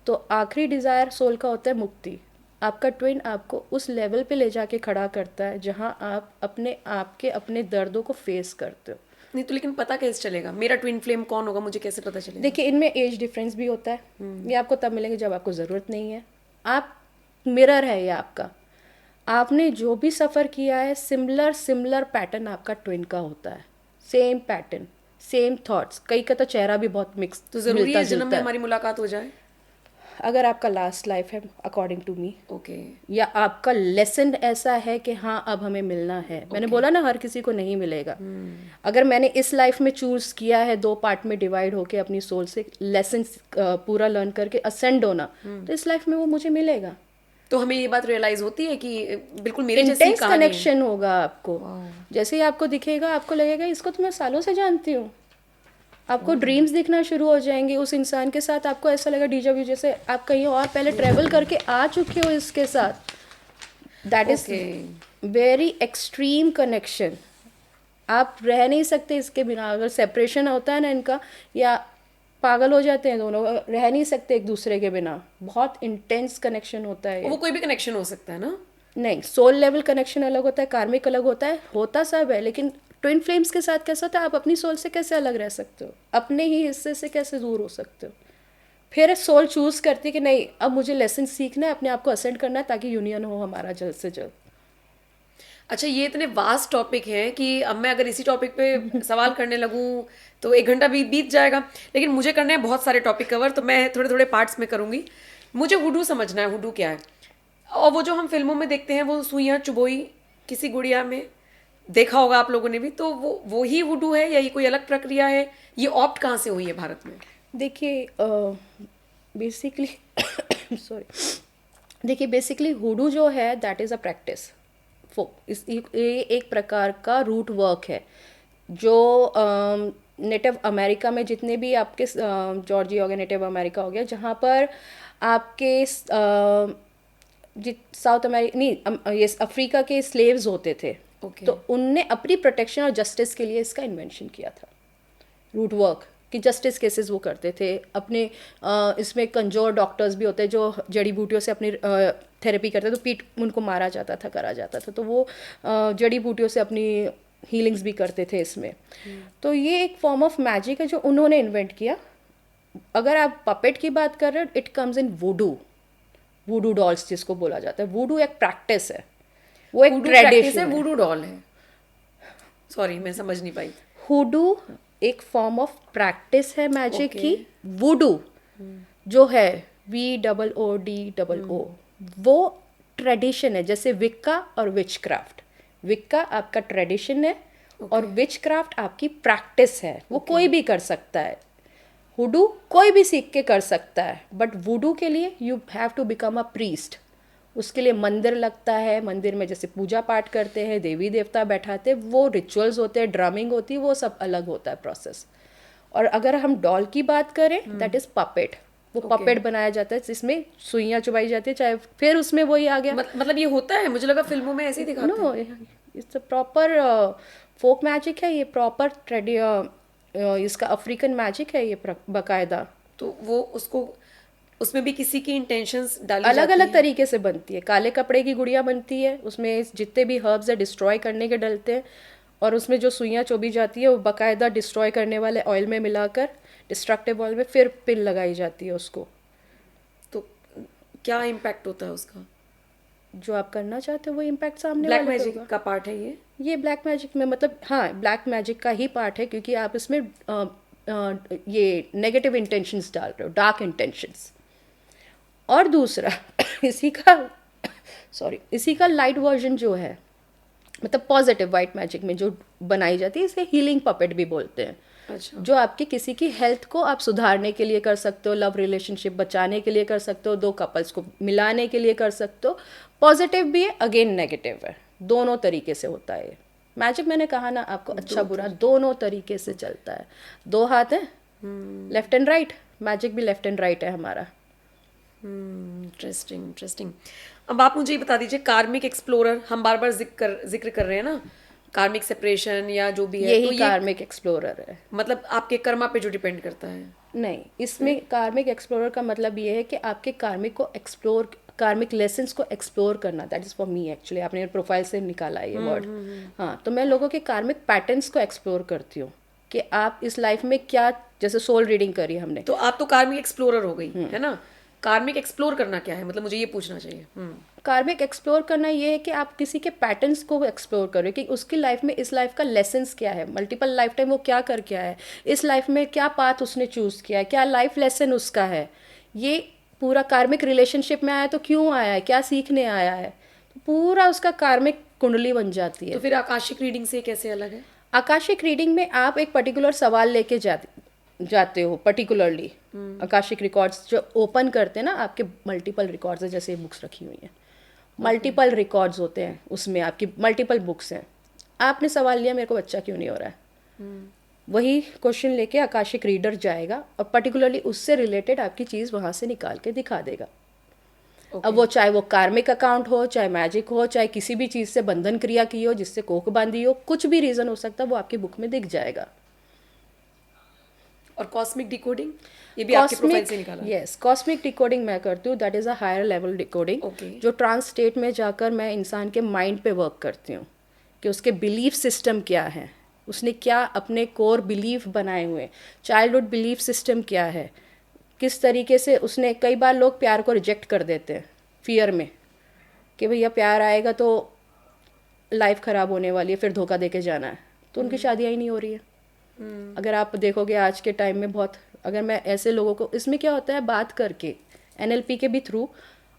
तो आखिरी डिज़ायर सोल का होता है मुक्ति। आपका ट्विन आपको उस लेवल पे ले जाके खड़ा करता है जहां आप अपने आप के अपने दर्दों को फेस करते हो। नहीं तो लेकिन पता कैसे चलेगा मेरा ट्विन फ्लेम कौन होगा? मुझे कैसे पता चलेगा? देखिए, इनमें एज डिफरेंस भी होता है, ये आपको तब मिलेंगे जब आपको ज़रूरत नहीं है। आप मिरर है ये आपका, आपने जो भी सफ़र किया है सिमिलर पैटर्न आपका ट्विन का होता है, सेम पैटर्न, सेम थॉट्स। कई का तो चेहरा भी बहुत मिक्स, तो जरूरी है जन्म में हमारी मुलाकात हो जाए? अगर आपका लास्ट लाइफ है अकॉर्डिंग टू मी, ओके, या आपका लेसन ऐसा है कि हाँ अब हमें मिलना है। मैंने बोला ना हर किसी को नहीं मिलेगा। अगर मैंने इस लाइफ में चूज किया है दो पार्ट में डिवाइड होके अपनी सोल से लेसन पूरा लर्न करके असेंड होना, तो इस लाइफ में वो मुझे मिलेगा। तो हमें ये बात रियलाइज होती है कि बिल्कुल मेरे जैसी इंटेंस कहानी है। कनेक्शन होगा आपको, जैसे ही आपको दिखेगा आपको लगेगा इसको तो मैं सालों से जानती हूँ। आपको ड्रीम्स दिखना शुरू हो जाएंगे उस इंसान के साथ, आपको ऐसा लगेगा डीजा व्यू, जैसे आप कहीं और पहले ट्रेवल करके आ चुके हो इसके साथ। That is very extreme connection, आप रह नहीं सकते इसके बिना। अगर सेपरेशन होता है ना इनका, या पागल हो जाते हैं दोनों, रह नहीं सकते एक दूसरे के बिना। बहुत इंटेंस कनेक्शन होता है वो कोई भी कनेक्शन हो सकता है ना? नहीं, सोल लेवल कनेक्शन अलग होता है, कार्मिक अलग होता है, होता सब है। लेकिन ट्विन फ्लेम्स के साथ कैसा होता है, आप अपनी सोल से कैसे अलग रह सकते हो, अपने ही हिस्से से कैसे दूर हो सकते हो? फिर सोल चूज़ करती है कि नहीं, अब मुझे लेसन सीखना है, अपने आप को असेंड करना है ताकि यूनियन हो हमारा जल्द से जल्द। अच्छा, ये इतने वास्ट टॉपिक हैं कि अब मैं अगर इसी टॉपिक पे सवाल करने लगूं तो 1 घंटा भी बीत जाएगा। लेकिन मुझे करने हैं बहुत सारे टॉपिक कवर, तो मैं थोड़े थोड़े पार्ट्स में करूंगी। मुझे हुडू समझना है, हुडू क्या है। और वो जो हम फिल्मों में देखते हैं, वो सुइयां चुभोई किसी गुड़िया में, देखा होगा आप लोगों ने भी, तो वो ही हुडू है या ये कोई अलग प्रक्रिया है? ये ऑप्ट कहाँ से हुई है भारत में? देखिए बेसिकली सॉरी, देखिए बेसिकली हुडू जो है दैट इज़ अ प्रैक्टिस। ये एक प्रकार का रूट वर्क है जो नेटिव अमेरिका में जितने भी आपके जॉर्जिया हो गया, नेटिव अमेरिका हो गया, जहाँ पर आपके साउथ अमेरिका नहीं, ये अफ्रीका के स्लेव्स होते थे। Okay. तो उनने अपनी प्रोटेक्शन और जस्टिस के लिए इसका इन्वेंशन किया था, रूट वर्क कि जस्टिस केसेस वो करते थे अपने। इसमें कमज़ोर डॉक्टर्स भी होते हैं जो जड़ी बूटियों से अपनी थेरेपी करते थे, तो पीट उनको मारा जाता था, करा जाता था, तो वो जड़ी बूटियों से अपनी हीलिंग्स भी करते थे इसमें। तो ये एक फॉर्म ऑफ मैजिक है जो उन्होंने इन्वेंट किया। अगर आप पपेट की बात कर रहे हो, इट कम्स इन वुडू, वुडू डॉल्स जिसको बोला जाता है। वुडू एक प्रैक्टिस है, वो एक ट्रेडिशन है। वुडू डॉल है, सॉरी मैं समझ नहीं पाई। हुडू एक फॉर्म ऑफ प्रैक्टिस है मैजिक Okay. की। वुडू जो है VOODOO, वो ट्रेडिशन है, जैसे विक्का और विच क्राफ्ट। विक्का आपका ट्रेडिशन है और विच क्राफ्ट आपकी प्रैक्टिस है, वो कोई भी कर सकता है। हुडू कोई भी सीख के कर सकता है, बट वुडू के लिए you have to become a priest. उसके लिए मंदिर लगता है, मंदिर में जैसे पूजा पाठ करते हैं, देवी देवता बैठाते हैं, वो रिचुअल्स होते हैं, ड्रमिंग होती है, वो सब अलग होता है प्रोसेस। और अगर हम डॉल की बात करें, दैट इज पपेट। वो पपेट बनाया जाता है जिसमें सुइयां चुभाई जाती है, चाहे फिर उसमें वही आ गया। मतलब ये होता है? मुझे लगा फिल्मों में ऐसे ही दिखाते हैं। No, it's a proper folk magic है ये, प्रॉपर इसका अफ्रीकन मैजिक है ये बाकायदा। तो वो उसको उसमें भी किसी की इंटेंशंस डाली अलग जाती अलग हैं? तरीके से बनती है। काले कपड़े की गुड़िया बनती है, उसमें जितने भी हर्ब्स है डिस्ट्रॉय करने के डलते हैं, और उसमें जो सुइयां चोबी जाती है वो बाकायदा डिस्ट्रॉय करने वाले ऑयल में मिलाकर, डिस्ट्रक्टिव ऑयल में, फिर पिन लगाई जाती है उसको। तो क्या इम्पैक्ट होता है उसका? जो आप करना चाहते हो वो इम्पैक्ट सामने ब्लैक वाले पे मैजिक होगा। का पार्ट है ये? ब्लैक मैजिक में मतलब हाँ, ब्लैक मैजिक का ही पार्ट है, क्योंकि आप इसमें ये नेगेटिव इंटेंशंस डाल रहे हो, डार्क इंटेंशंस। और दूसरा इसी का लाइट वर्जन जो है, मतलब पॉजिटिव वाइट मैजिक में जो बनाई जाती है, इसे हीलिंग पपेट भी बोलते हैं। अच्छा। जो आपकी किसी की हेल्थ को आप सुधारने के लिए कर सकते हो, लव रिलेशनशिप बचाने के लिए कर सकते हो, दो कपल्स को मिलाने के लिए कर सकते हो। पॉजिटिव भी है, अगेन नेगेटिव है, दोनों तरीके से होता है। मैजिक मैंने कहा ना आपको, अच्छा बुरा दोनों तरीके से चलता है। दो हाथ हैं, लेफ्ट एंड राइट, मैजिक भी लेफ्ट एंड राइट है हमारा। Interesting interesting. अब आप मुझे ये बता दीजिए, कार्मिक एक्सप्लोरर हम बार बार जिक्र कर रहे हैं ना, कार्मिक सेपरेशन या जो भी है, यही तो ये कार्मिक एक्सप्लोरर है। मतलब आपके कर्मा पे जो डिपेंड करता है? नहीं, इसमें कार्मिक एक्सप्लोरर का मतलब ये है कि आपके कार्मिक को एक्सप्लोर, कार्मिक लेसन्स को एक्सप्लोर करना। That is for me actually, आपने प्रोफाइल से निकाला है ये वर्ड। हाँ, तो मैं लोगों के कार्मिक पैटर्न्स को एक्सप्लोर करती हूँ कि आप इस लाइफ में क्या, जैसे सोल रीडिंग करी हमने। तो आप तो कार्मिक एक्सप्लोरर हो गई है ना। कार्मिक एक्सप्लोर करना क्या है, मतलब मुझे ये पूछना चाहिए। कार्मिक एक्सप्लोर करना ये है कि आप किसी के पैटर्न्स को एक्सप्लोर करो कि उसकी लाइफ में, इस लाइफ का लेसन्स क्या है, मल्टीपल लाइफ टाइम वो क्या कर क्या है, इस लाइफ में क्या पाथ उसने चूज़ किया है, क्या लाइफ लेसन उसका है। ये पूरा कार्मिक रिलेशनशिप में आया तो क्यों आया है, क्या सीखने आया है, तो पूरा उसका कार्मिक कुंडली बन जाती है। तो फिर आकाशिक रीडिंग से कैसे अलग है? आकाशिक रीडिंग में आप एक पर्टिकुलर सवाल लेके जाते हो, पर्टिकुलरली आकाशिक रिकॉर्ड्स जो ओपन करते हैं ना, आपके मल्टीपल रिकॉर्ड्स है, जैसे बुक्स रखी हुई हैं, मल्टीपल रिकॉर्ड्स होते हैं, उसमें आपकी मल्टीपल बुक्स हैं। आपने सवाल लिया मेरे को बच्चा क्यों नहीं हो रहा है, वही क्वेश्चन लेके आकाशिक रीडर जाएगा और पर्टिकुलरली उससे रिलेटेड आपकी चीज़ वहाँ से निकाल के दिखा देगा। अब वो चाहे वो कार्मिक अकाउंट हो, चाहे मैजिक हो, चाहे किसी भी चीज़ से बंधन क्रिया की हो, जिससे कोख बांधी हो, कुछ भी रीज़न हो सकता है, वो आपकी बुक में दिख जाएगा। और कॉस्मिक डिकोडिंग ये भी आपके प्रोफाइल से निकाला? यस, कॉस्मिक डिकोडिंग मैं करती हूँ। That is a higher level decoding, जो ट्रांस स्टेट में जाकर मैं इंसान के माइंड पे वर्क करती हूँ कि उसके बिलीफ सिस्टम क्या है, उसने क्या अपने कोर बिलीफ बनाए हुए, चाइल्डहुड बिलीफ सिस्टम क्या है, किस तरीके से उसने, कई बार लोग प्यार को रिजेक्ट कर देते हैं फियर में कि भैया प्यार आएगा तो लाइफ ख़राब होने वाली है, फिर धोखा दे के जाना है, तो उनकी शादियाँ ही नहीं हो रही है। अगर आप देखोगे आज के टाइम में बहुत, अगर मैं ऐसे लोगों को, इसमें क्या होता है, बात करके NLP के भी थ्रू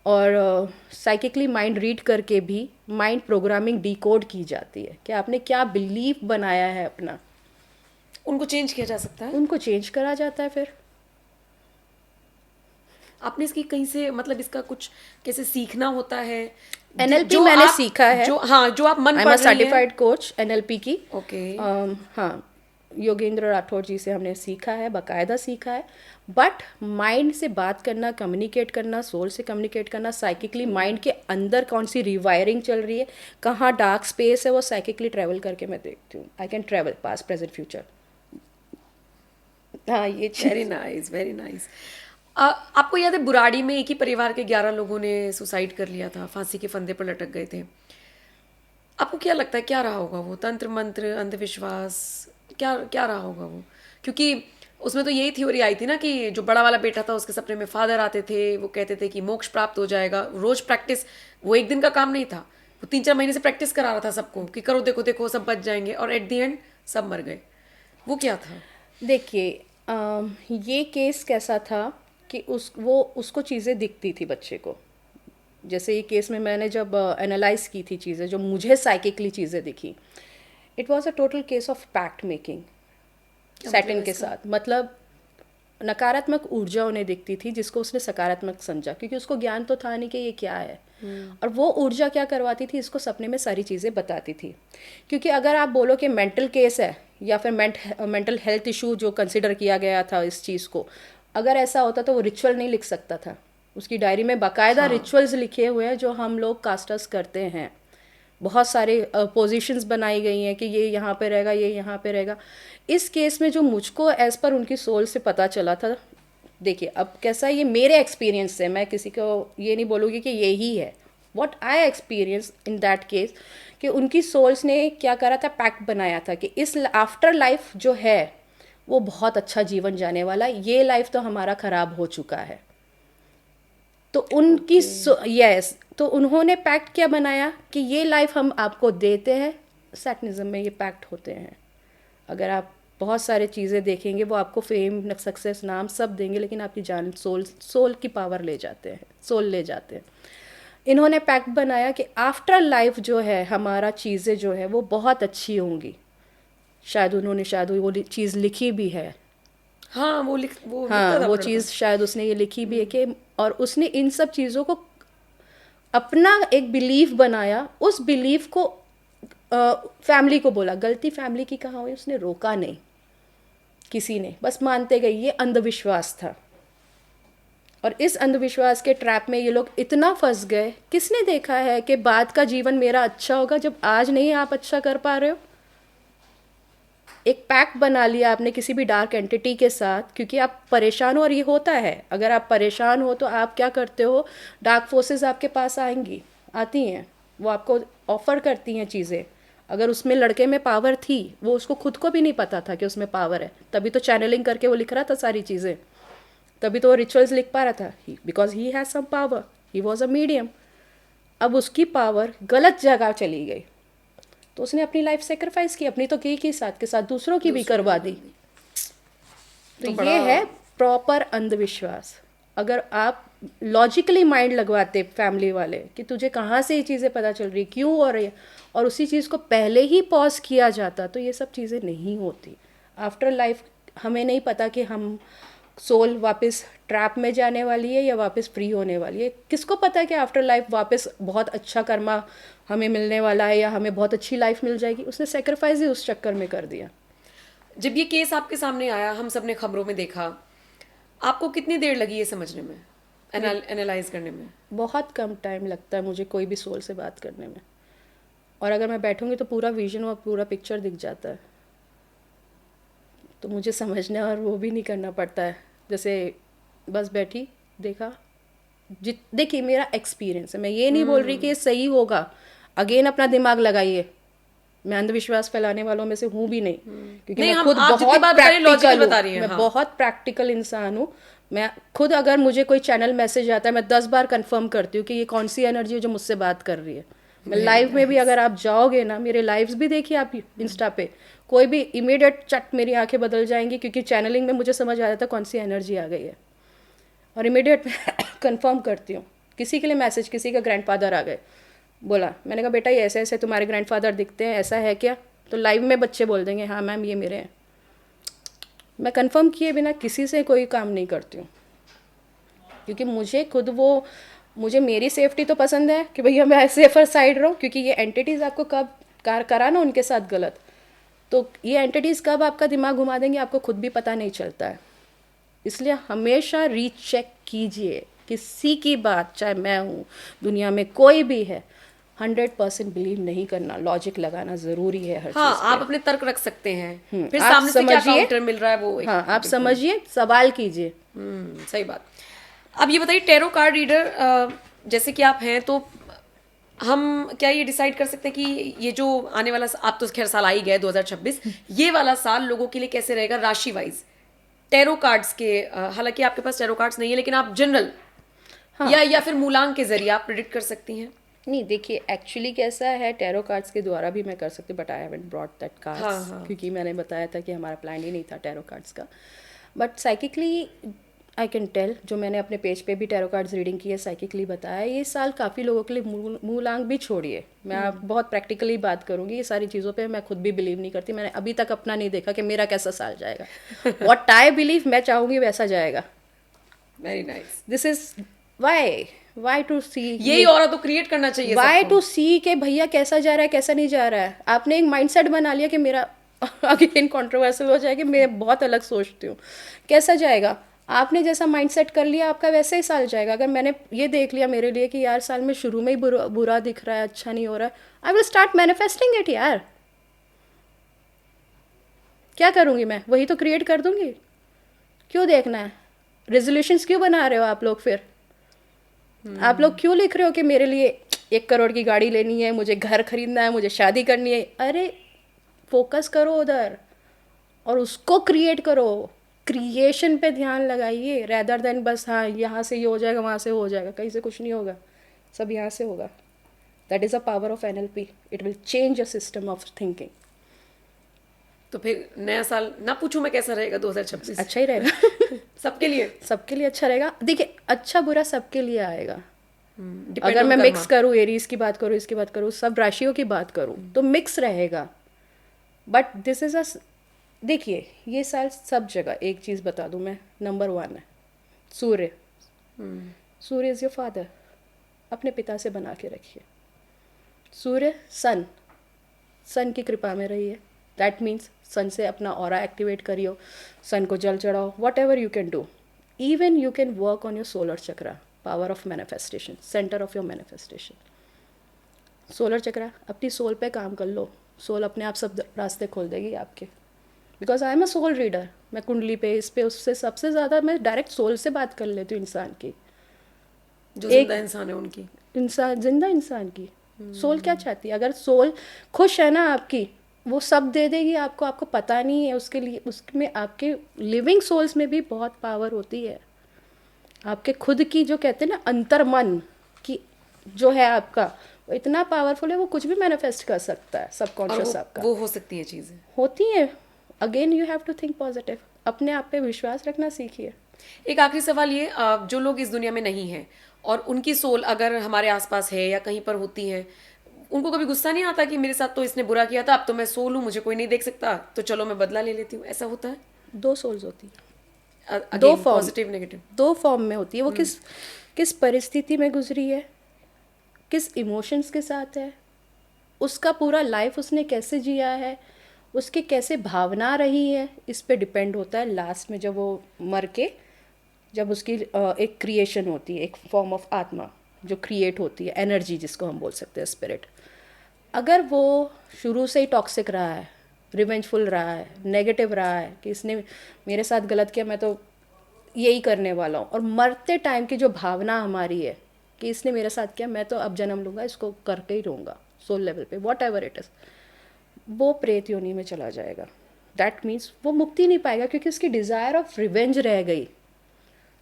और साइकिकली माइंड रीड करके भी माइंड प्रोग्रामिंग डिकोड की जाती है कि आपने क्या बिलीफ बनाया है अपना, उनको चेंज किया जा सकता है। उनको चेंज करा जाता है। फिर आपने इसकी कहीं से, मतलब इसका कुछ कैसे सीखना होता है? NLP जो मैंने आप- सीखा है, जो हाँ जो आप मन आई एम पढ़ अ रही हैं। सर्टिफाइड कोच NLP की। ओके। हाँ, योगेंद्र राठौर जी से हमने सीखा है, बाकायदा सीखा है। बट माइंड से बात करना, कम्युनिकेट करना, सोल से कम्युनिकेट करना, साइकिकली माइंड के अंदर कौन सी रिवायरिंग चल रही है, कहाँ डार्क स्पेस है, वो साइकिकली ट्रैवल करके मैं देखती हूँ। I can travel past present future. हाँ, ये वेरी नाइस, वेरी नाइस। आपको याद है बुराड़ी में एक ही परिवार के 11 लोगों ने सुसाइड कर लिया था, फांसी के फंदे पर लटक गए थे। आपको क्या लगता है क्या रहा होगा वो? तंत्र मंत्र, अंधविश्वास, क्या क्या रहा होगा वो? क्योंकि उसमें तो यही थ्योरी आई थी ना कि जो बड़ा वाला बेटा था उसके सपने में फादर आते थे, वो कहते थे कि मोक्ष प्राप्त हो जाएगा। रोज प्रैक्टिस, वो एक दिन का काम नहीं था, वो 3-4 महीने से प्रैक्टिस करा रहा था सबको कि करो, देखो देखो सब बच जाएंगे, और एट द एंड सब मर गए। वो क्या था? देखिए, ये केस कैसा था कि उसको चीज़ें दिखती थी बच्चे को। जैसे ये केस में मैंने जब एनालाइज की थी चीज़ें, जो मुझे साइकिकली चीज़ें दिखी, it was a total case of pact making Saturn के साथ। मतलब नकारात्मक ऊर्जा उन्हें दिखती थी जिसको उसने सकारात्मक समझा, क्योंकि उसको ज्ञान तो था नहीं कि ये क्या है। और वो ऊर्जा क्या करवाती थी, इसको सपने में सारी चीज़ें बताती थी। क्योंकि अगर आप बोलो कि मेंटल केस है या फिर मेंटल हेल्थ इशू जो कंसिडर किया गया था इस चीज़ को, अगर ऐसा होता तो वो रिचुअल नहीं लिख सकता था। उसकी डायरी में बाकायदा रिचुअल्स लिखे हुए हैं जो हम लोग कास्टर्स करते हैं। बहुत सारे पोजीशंस बनाई गई हैं कि ये यहाँ पे रहेगा, ये यहाँ पे रहेगा। इस केस में जो मुझको एज पर उनकी सोल से पता चला था, देखिए अब कैसा, ये मेरे एक्सपीरियंस से, मैं किसी को ये नहीं बोलूँगी कि यही है। What I experience in that case, कि उनकी सोल्स ने क्या करा था, पैक्ट बनाया था कि इस आफ्टर लाइफ जो है वो बहुत अच्छा जीवन जाने वाला, ये लाइफ तो हमारा ख़राब हो चुका है। तो उनकी यस, तो उन्होंने पैक्ट क्या बनाया कि ये लाइफ हम आपको देते हैं। सैटनिज्म में ये पैक्ट होते हैं। अगर आप बहुत सारे चीज़ें देखेंगे, वो आपको फेम, सक्सेस, नाम सब देंगे, लेकिन आपकी जान, सोल की पावर ले जाते हैं, सोल ले जाते हैं। इन्होंने पैक्ट बनाया कि आफ्टर लाइफ जो है हमारा चीज़ें जो है वो बहुत अच्छी होंगी। शायद उन्होंने वो चीज़ लिखी भी है। हाँ, वो हाँ, वो चीज़ शायद उसने ये लिखी भी है कि, और उसने इन सब चीज़ों को अपना एक बिलीफ बनाया। उस बिलीफ को फैमिली को बोला, गलती फैमिली की कहाँ हुई, उसने रोका नहीं किसी ने, बस मानते गए। ये अंधविश्वास था, और इस अंधविश्वास के ट्रैप में ये लोग इतना फंस गए। किसने देखा है कि बाद का जीवन मेरा अच्छा होगा जब आज नहीं आप अच्छा कर पा रहे हो? एक पैक्ट बना लिया आपने किसी भी डार्क एंटिटी के साथ, क्योंकि आप परेशान हो, और ये होता है। अगर आप परेशान हो तो आप क्या करते हो, डार्क फोर्सेस आपके पास आती हैं, वो आपको ऑफर करती हैं चीज़ें। अगर उसमें लड़के में पावर थी, वो उसको खुद को भी नहीं पता था कि उसमें पावर है, तभी तो चैनलिंग करके वो लिख रहा था सारी चीज़ें, तभी तो वो रिचुअल्स लिख पा रहा था, because he has some power, he was a medium. अब उसकी पावर गलत जगह चली गई, तो उसने अपनी लाइफ सेक्रीफाइस की, अपनी तो की साथ के साथ दूसरों की भी करवा दी। तो ये है प्रॉपर अंधविश्वास। अगर आप लॉजिकली माइंड लगवाते फैमिली वाले कि तुझे कहाँ से ये चीज़ें पता चल रही, क्यों हो रही है, और उसी चीज़ को पहले ही पॉज किया जाता, तो ये सब चीज़ें नहीं होती। आफ्टर लाइफ हमें नहीं पता कि हम सोल वापस ट्रैप में जाने वाली है या वापस फ्री होने वाली है। किसको पता है कि आफ्टर लाइफ वापस बहुत अच्छा कर्मा हमें मिलने वाला है या हमें बहुत अच्छी लाइफ मिल जाएगी। उसने सेक्रीफाइस ही उस चक्कर में कर दिया। जब ये केस आपके सामने आया, हम सब ने खबरों में देखा, आपको कितनी देर लगी ये समझने में, एनालाइज करने में? बहुत कम टाइम लगता है मुझे कोई भी सोल से बात करने में, और अगर मैं बैठूंगी तो पूरा विजन और पूरा पिक्चर दिख जाता है, तो मुझे समझना और वो भी नहीं करना पड़ता है। जैसे बस बैठी, देखा, देखिए मेरा एक्सपीरियंस है, मैं ये नहीं बोल रही कि ये सही होगा। अगेन अपना दिमाग लगाइए, मैं अंधविश्वास फैलाने वालों में से हूँ भी नहीं, क्योंकि मैं खुद बहुत प्रैक्टिकल हूँ, मैं बहुत प्रैक्टिकल इंसान हूँ। मैं खुद अगर मुझे कोई चैनल मैसेज आता है मैं 10 बार कंफर्म करती हूँ कि ये कौन सी एनर्जी है जो मुझसे बात कर रही है। मैं लाइव में भी अगर आप जाओगे ना, मेरे लाइव्स भी देखिए आप इंस्टा पे, कोई भी इमीडिएट चट मेरी आंखें बदल जाएंगी, क्योंकि चैनलिंग में मुझे समझ आ जाता है कौन सी एनर्जी आ गई है, और इमीडिएट कंफर्म करती हूँ। किसी के लिए मैसेज, किसी का ग्रैंडफादर आ गए, बोला, मैंने कहा बेटा ये ऐसे ऐसे तुम्हारे ग्रैंडफादर दिखते हैं, ऐसा है क्या? तो लाइव में बच्चे बोल देंगे हाँ मैम ये मेरे हैं। मैं कंफर्म किए बिना किसी से कोई काम नहीं करती हूँ, क्योंकि मुझे खुद मुझे मेरी सेफ्टी तो पसंद है कि भैया मैं सेफर साइड रहूँ, क्योंकि ये एंटिटीज़ आपको कब करा ना उनके साथ गलत, तो ये एंटिटीज़ कब आपका दिमाग घुमा देंगे आपको खुद भी पता नहीं चलता है। इसलिए हमेशा रीचेक कीजिए किसी की बात, चाहे मैं हूँ, दुनिया में कोई भी है, 100% बिलीव नहीं करना, लॉजिक लगाना ज़रूरी है हर हाँ, चीज़ आप अपने तर्क रख सकते हैं, फिर आप सामने से क्या समझिए। काउंटर मिल रहा है वो हाँ आप समझिए, सवाल कीजिए। सही बात। अब ये बताइए, टैरो कार्ड रीडर जैसे कि आप हैं, तो हम क्या ये डिसाइड कर सकते हैं कि ये जो आने वाला आप तो खैर साल आ ही गए 2026, ये वाला साल लोगों के लिए कैसे रहेगा राशि वाइज टैरो कार्ड्स के? हालांकि आपके पास टैरो कार्ड्स नहीं है, लेकिन आप जनरल या फिर मूलांक के जरिए आप प्रेडिक्ट कर सकती हैं। नहीं देखिए, एक्चुअली कैसा है, टैरो कार्ड्स के द्वारा भी मैं कर सकती हूँ, but I haven't brought that cards, क्योंकि मैंने बताया था कि हमारा प्लान ही नहीं था टैरो कार्ड्स का। But psychically I can tell, जो मैंने अपने पेज पे भी टैरो कार्ड्स रीडिंग की है, साइकिकली बताया, ये साल काफ़ी लोगों के लिए मूलांक भी छोड़िए, मैं आप बहुत प्रैक्टिकली बात करूँगी, ये सारी चीज़ों पे मैं खुद भी बिलीव नहीं करती, मैंने अभी तक अपना नहीं देखा कि मेरा कैसा साल जाएगा। व्हाट आई बिलीव, मैं चाहूँगी वैसा जाएगा। Very nice. This is why to see, यही और तो क्रिएट करना चाहिए वाई टू सी के भैया कैसा जा रहा है कैसा नहीं जा रहा है। आपने एक माइंडसेट बना लिया कि मेरा अगेन कंट्रोवर्शियल हो जाएगी, मैं बहुत अलग सोचती हूँ, कैसा जाएगा? आपने जैसा माइंडसेट कर लिया आपका वैसे ही साल जाएगा। अगर मैंने ये देख लिया मेरे लिए कि यार साल में शुरू में ही बुरा दिख रहा है, अच्छा नहीं हो रहा है, I will start manifesting it. यार क्या करूँगी मैं, वही तो क्रिएट कर दूंगी। क्यों देखना है, रेजोल्यूशंस क्यों बना रहे हो आप लोग? फिर आप लोग क्यों लिख रहे हो कि मेरे लिए 1 करोड़ की गाड़ी लेनी है, मुझे घर खरीदना है, मुझे शादी करनी है? अरे फोकस करो उधर और उसको क्रिएट करो, क्रिएशन पे ध्यान लगाइए, रैदर देन बस हाँ यहाँ से ये हो जाएगा वहाँ से हो जाएगा। कहीं से कुछ नहीं होगा, सब यहाँ से होगा। That is a power of NLP, it will change a system of thinking. तो फिर नया साल ना पूछूं मैं कैसा रहेगा 2026? अच्छा ही रहेगा सबके लिए, सबके लिए अच्छा रहेगा। देखिए अच्छा बुरा सबके लिए आएगा। Depend अगर on मैं कर्मा। मिक्स करूँ, एरीज की बात करूँ, इसकी बात करूँ, सब राशियों की बात करूँ, तो मिक्स रहेगा। बट दिस इज अ, देखिए ये साल सब जगह एक चीज़ बता दूँ मैं, नंबर 1 है सूर्य। सूर्य इज़ योर फादर, अपने पिता से बना के रखिए। सूर्य सन की कृपा में रहिए, दैट मीन्स सन से अपना ऑरा एक्टिवेट करियो, सन को जल चढ़ाओ, whatever you can do. Even you can work on your solar chakra, power of manifestation, centre of your manifestation. Solar chakra, अपनी सोल पे काम कर लो, सोल अपने आप सब रास्ते खोल देगी आपके। Because I am a soul reader, मैं कुंडली पे इस पे उससे सबसे ज़्यादा मैं डायरेक्ट सोल से बात कर लेती हूँ इंसान की, जो जिंदा इंसान है उनकी, जिंदा इंसान की। सोल क्या चाहती है? अगर सोल खुश है ना आपकी, वो सब दे देगी आपको, आपको पता नहीं है। उसके लिए उसमें आपके लिविंग सोल्स में भी बहुत पावर होती है। आपके खुद की जो कहते हैं ना अंतर्मन की जो है आपका, वो इतना पावरफुल है, वो कुछ भी मैनिफेस्ट कर सकता है। सबकॉन्शियस आपका वो हो सकती है चीजें, होती है। Again you have to think positive, अपने आप पे विश्वास रखना सीखिए। एक आखिरी सवाल ये, जो लोग इस दुनिया में नहीं हैं और उनकी सोल अगर हमारे आसपास है या कहीं पर होती है, उनको कभी गुस्सा नहीं आता कि मेरे साथ तो इसने बुरा किया था, अब तो मैं सोल हूँ, मुझे कोई नहीं देख सकता, तो चलो मैं बदला ले लेती हूँ, ऐसा होता है? 2 सोल्स होती है, दो फॉर्म, पॉजिटिव नेगेटिव, 2 फॉर्म में होती है। वो किस परिस्थिति में गुजरी है, किस इमोशंस के साथ है, उसका पूरा लाइफ उसने कैसे जिया है, उसके कैसे भावना रही है, इस पे डिपेंड होता है। लास्ट में जब वो मर के, जब उसकी एक क्रिएशन होती है, एक फॉर्म ऑफ आत्मा जो क्रिएट होती है, एनर्जी जिसको हम बोल सकते हैं, स्पिरिट, अगर वो शुरू से ही टॉक्सिक रहा है, रिवेंजफुल रहा है, नेगेटिव रहा है कि इसने मेरे साथ गलत किया, मैं तो यही करने वाला हूँ, और मरते टाइम की जो भावना हमारी है कि इसने मेरे साथ किया, मैं तो अब जन्म लूँगा, इसको करके ही रहूँगा सोल लेवल पे, वॉट एवर इट इज़, वो प्रेत योनि में चला जाएगा। दैट मीन्स वो मुक्ति नहीं पाएगा, क्योंकि उसकी डिज़ायर ऑफ रिवेंज रह गई।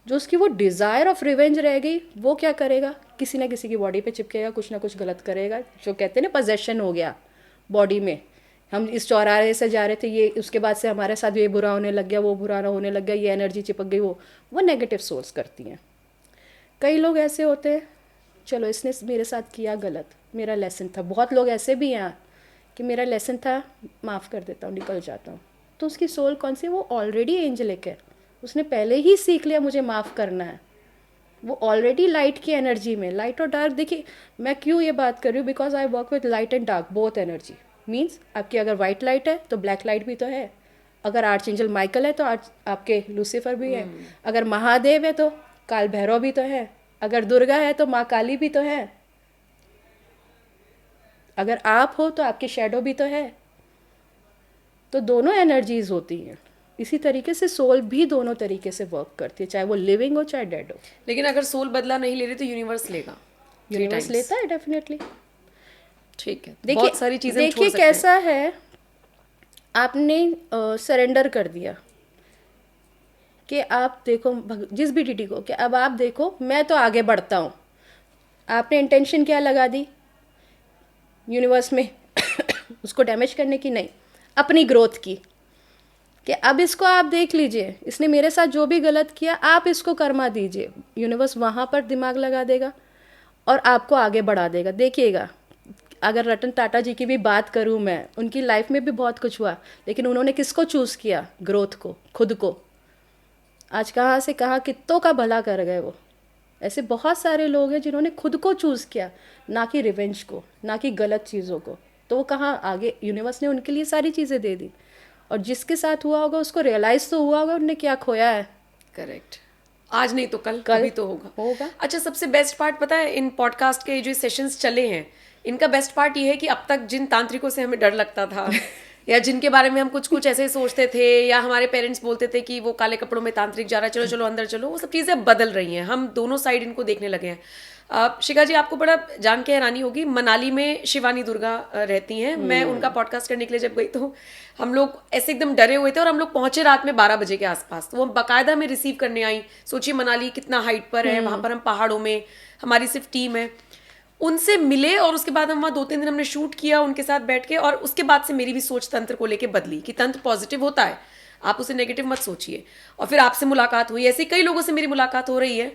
जो उसकी वो डिज़ायर ऑफ रिवेंज रह गई, वो क्या करेगा, किसी ना किसी की बॉडी पे चिपकेगा, कुछ ना कुछ गलत करेगा। जो कहते हैं ना पजेशन हो गया बॉडी में, हम इस चौराहे से जा रहे थे, ये उसके बाद से हमारे साथ ये बुरा होने लग गया, वो बुरा होने लग गया, ये एनर्जी चिपक गई, वो नेगेटिव सोर्स करती हैं। कई लोग ऐसे होते हैं, चलो इसने मेरे साथ किया गलत, मेरा लेसन था। बहुत लोग ऐसे भी हैं कि मेरा लेसन था, माफ़ कर देता हूँ, निकल जाता हूँ। तो उसकी सोल कौन सी है, वो ऑलरेडी एंजलिक है, उसने पहले ही सीख लिया मुझे माफ़ करना है। वो ऑलरेडी लाइट की एनर्जी में, लाइट और डार्क। देखिए मैं क्यों ये बात कर रही हूँ, because I work with light and dark both energy. Means आपकी अगर वाइट लाइट है तो ब्लैक लाइट भी तो है, अगर आर्चएंजल माइकल है तो आपके लूसीफर भी है, अगर महादेव है तो काल भैरव भी तो है, अगर दुर्गा है तो माँ काली भी तो है, अगर आप हो तो आपकी शैडो भी तो है। तो दोनों एनर्जीज होती हैं। इसी तरीके से सोल भी दोनों तरीके से वर्क करती है, चाहे वो लिविंग हो चाहे डेड हो। लेकिन अगर सोल बदला नहीं ले रही तो यूनिवर्स लेगा, यूनिवर्स लेता है डेफिनेटली। ठीक है, देखिए बहुत सारी चीजें देखिए कैसा है, आपने सरेंडर कर दिया कि आप देखो जिस भी डिटी को कि अब आप देखो मैं तो आगे बढ़ता हूँ। आपने इंटेंशन क्या लगा दी यूनिवर्स में उसको डैमेज करने की नहीं, अपनी ग्रोथ की, कि अब इसको आप देख लीजिए, इसने मेरे साथ जो भी गलत किया आप इसको कर्मा दीजिए। यूनिवर्स वहाँ पर दिमाग लगा देगा और आपको आगे बढ़ा देगा। देखिएगा, अगर रतन टाटा जी की भी बात करूँ मैं, उनकी लाइफ में भी बहुत कुछ हुआ, लेकिन उन्होंने किसको चूज़ किया, ग्रोथ को, खुद को। आज कहाँ से कहाँ कितनों का भला कर गए वो। ऐसे बहुत सारे लोग हैं जिन्होंने खुद को चूज़ किया, ना कि रिवेंज को, ना कि गलत चीज़ों को। तो वो कहाँ आगे, यूनिवर्स ने उनके लिए सारी चीज़ें दे दी, और जिसके साथ हुआ होगा उसको रियलाइज़ तो हुआ होगा उन्होंने क्या खोया है। करेक्ट, आज नहीं तो कल भी तो होगा। अच्छा, सबसे बेस्ट पार्ट पता है, इन पॉडकास्ट के जो सेशंस चले हैं, इनका बेस्ट पार्ट ये है कि अब तक जिन तांत्रिकों से हमें डर लगता था या जिनके बारे में हम कुछ ऐसे सोचते थे, या हमारे पेरेंट्स बोलते थे कि वो काले कपड़ों में तांत्रिक जा रहा है, चलो चलो अंदर चलो, वो सब चीज़ें अब बदल रही हैं। हम दोनों साइड इनको देखने लगे हैं। शिखा जी, आपको बड़ा जान के हैरानी होगी, मनाली में शिवानी दुर्गा रहती हैं। मैं उनका पॉडकास्ट करने के लिए जब गई तो हम लोग ऐसे एकदम डरे हुए थे, और हम लोग पहुंचे रात में 12 बजे के आसपास। तो वो बाकायदा में रिसीव करने आई। सोचिए मनाली कितना हाइट पर है, वहाँ पर हम पहाड़ों में, हमारी सिर्फ टीम है। उनसे मिले और उसके बाद हम वहाँ 2-3 दिन हमने शूट किया उनके साथ बैठ के, और उसके बाद से मेरी भी सोच तंत्र को लेके बदली कि तंत्र पॉजिटिव होता है, आप उसे नेगेटिव मत सोचिए। और फिर आपसे मुलाकात हुई, ऐसे कई लोगों से मेरी मुलाकात हो रही है।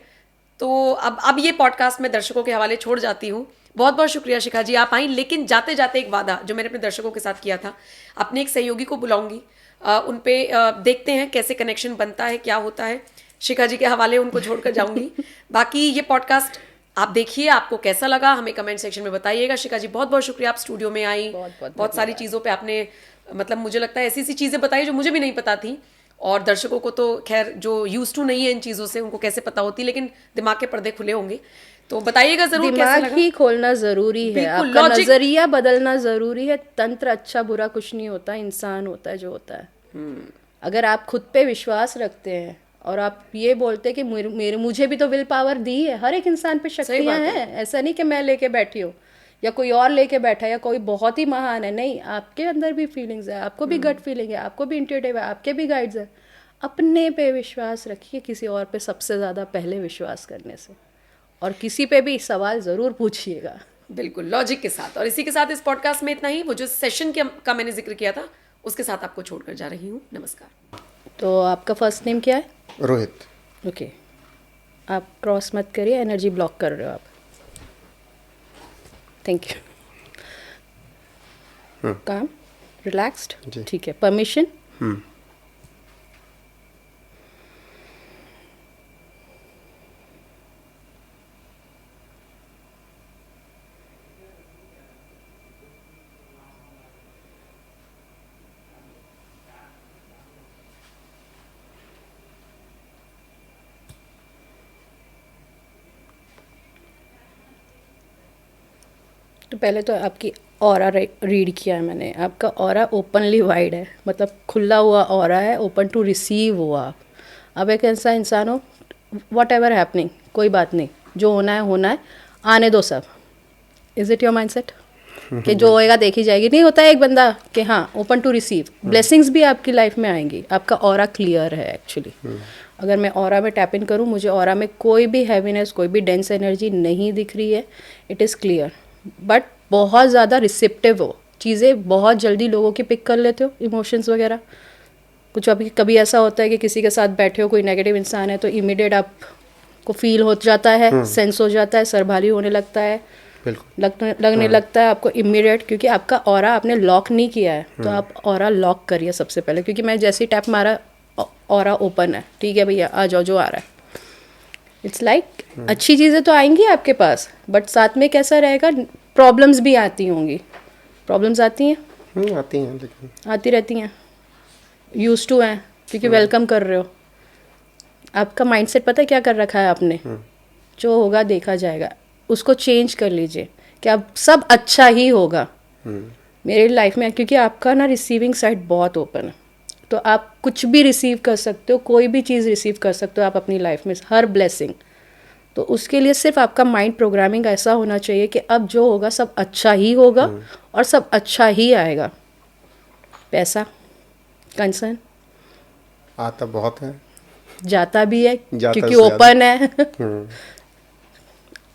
तो अब ये पॉडकास्ट मैं दर्शकों के हवाले छोड़ जाती हूँ। बहुत बहुत शुक्रिया शिखा जी, आप आई। लेकिन जाते जाते एक वादा जो मैंने अपने दर्शकों के साथ किया था, अपने एक सहयोगी को बुलाऊंगी, उन पे देखते हैं कैसे कनेक्शन बनता है, क्या होता है। शिखा जी के हवाले उनको छोड़कर जाऊंगी। बाकी ये पॉडकास्ट आप देखिए, आपको कैसा लगा हमें कमेंट सेक्शन में बताइएगा। शिखा जी बहुत बहुत शुक्रिया, आप स्टूडियो में आई, बहुत सारी चीज़ों पे आपने, मतलब मुझे लगता है ऐसी ऐसी चीज़ें बताई जो मुझे भी नहीं पता थी, और दर्शकों को तो खैर जो यूज टू नहीं है इन चीज़ों से, उनको कैसे पता होती, लेकिन दिमाग के पर्दे खुले होंगे। तो बताइएगा जरूर कैसा लगा। दिमाग ही खोलना जरूरी है, आपका नजरिया बदलना जरूरी है। तंत्र अच्छा बुरा कुछ नहीं होता, इंसान होता है जो होता है। अगर आप खुद पे विश्वास रखते हैं और आप ये बोलते हैं कि मुझे भी तो विल पावर दी है, हर एक इंसान पे शक्तियां हैं। ऐसा नहीं कि मैं लेके बैठी हूँ या कोई और लेके बैठा है या कोई बहुत ही महान है, नहीं, आपके अंदर भी फीलिंग्स है, आपको भी गट फीलिंग है, आपको भी इंट्यूटिव है, आपके भी गाइड्स है। अपने पे विश्वास रखिए, किसी और पे सबसे ज़्यादा पहले विश्वास करने से, और किसी पे भी सवाल ज़रूर पूछिएगा, बिल्कुल लॉजिक के साथ। और इसी के साथ इस पॉडकास्ट में इतना ही। वो जो सेशन का मैंने जिक्र किया था उसके साथ आपको छोड़कर जा रही हूँ। नमस्कार। तो आपका फर्स्ट नेम क्या है? रोहित। ओके, आप क्रॉस मत करिए, एनर्जी ब्लॉक कर रहे हो आप। Thank you. काम, रिलैक्स्ड, ठीक है, परमिशन। तो पहले तो आपकी ऑरा रीड किया है मैंने। आपका ऑरा ओपनली वाइड है, मतलब खुला हुआ ऑरा है, ओपन टू रिसीव हुआ। अब एक ऐसा इंसान हो, वॉट एवर हैपनिंग, कोई बात नहीं, जो होना है, आने दो सब। Is it your mind set कि जो होएगा देखी जाएगी? नहीं, होता है एक बंदा कि हाँ ओपन टू रिसीव, ब्लेसिंग्स भी आपकी लाइफ में आएंगी। आपका ऑरा क्लियर है एक्चुअली। अगर मैं ऑरा में टैप इन करूँ, मुझे ऑरा में कोई भी हैवीनेस, कोई भी डेंस एनर्जी नहीं दिख रही है। इट इज़ क्लियर, बट बहुत ज़्यादा रिसेप्टिव हो, चीज़ें बहुत जल्दी लोगों की पिक कर लेते हो, इमोशंस वगैरह। कुछ अभी कभी ऐसा होता है कि किसी के साथ बैठे हो, कोई नेगेटिव इंसान है, तो इमीडिएट आपको फील हो जाता है, सेंस हो जाता है, सर भारी होने लगता है, बिल्कुल। लगने लगता है आपको इमीडिएट, क्योंकि आपका ऑरा आपने लॉक नहीं किया है। तो आप ऑरा लॉक करिए सबसे पहले, क्योंकि मैं जैसे ही टैप मारा ऑरा ओपन है, ठीक है भैया आ जाओ जो आ रहा है। इट्स लाइक अच्छी चीज़ें तो आएंगी आपके पास, बट साथ में कैसा रहेगा, प्रॉब्लम्स भी आती होंगी। प्रॉब्लम्स आती हैं, आती हैं, लेकिन आती रहती हैं, यूज टू हैं, क्योंकि वेलकम कर रहे हो। आपका माइंडसेट पता है क्या कर रखा है आपने, जो होगा देखा जाएगा, उसको चेंज कर लीजिए कि अब सब अच्छा ही होगा मेरी लाइफ में, क्योंकि आपका ना रिसीविंग साइड बहुत ओपन है। तो आप कुछ भी रिसीव कर सकते हो, कोई भी चीज़ रिसीव कर सकते हो आप अपनी लाइफ में, हर ब्लेसिंग। तो उसके लिए सिर्फ आपका माइंड प्रोग्रामिंग ऐसा होना चाहिए कि अब जो होगा सब अच्छा ही होगा और सब अच्छा ही आएगा। पैसा कंसर्न आता बहुत है, जाता भी है, जाता क्योंकि से ओपन है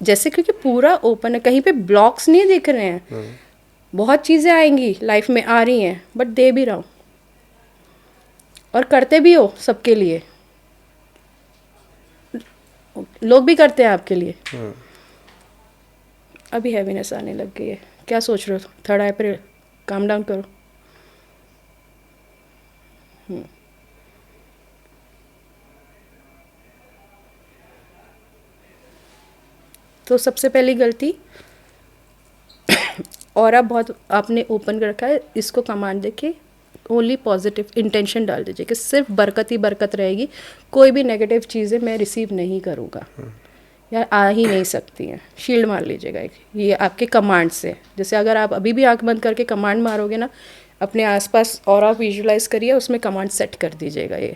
जैसे, क्योंकि पूरा ओपन है, कहीं पे ब्लॉक्स नहीं दिख रहे हैं। बहुत चीज़ें आएंगी लाइफ में, आ रही हैं, बट दे भी रहा हूँ और करते भी हो सबके लिए, लोग भी करते हैं आपके लिए। अभी हैवीनेस आने लग गई है, क्या सोच रहे हो? 3 अप्रैल, काम डाउन करो। तो सबसे पहली गलती, और आप बहुत आपने ओपन कर रखा है, इसको कमांड देके ओनली पॉजिटिव इंटेंशन डाल दीजिए कि सिर्फ बरकत ही बरकत रहेगी, कोई भी नेगेटिव चीज़ें मैं रिसीव नहीं करूँगा या आ ही नहीं सकती हैं। शील्ड मार लीजिएगा एक, ये आपके कमांड से। जैसे अगर आप अभी भी आंख बंद करके कमांड मारोगे ना, अपने आसपास और आप विजुलाइज करिए, उसमें कमांड सेट कर दीजिएगा ये।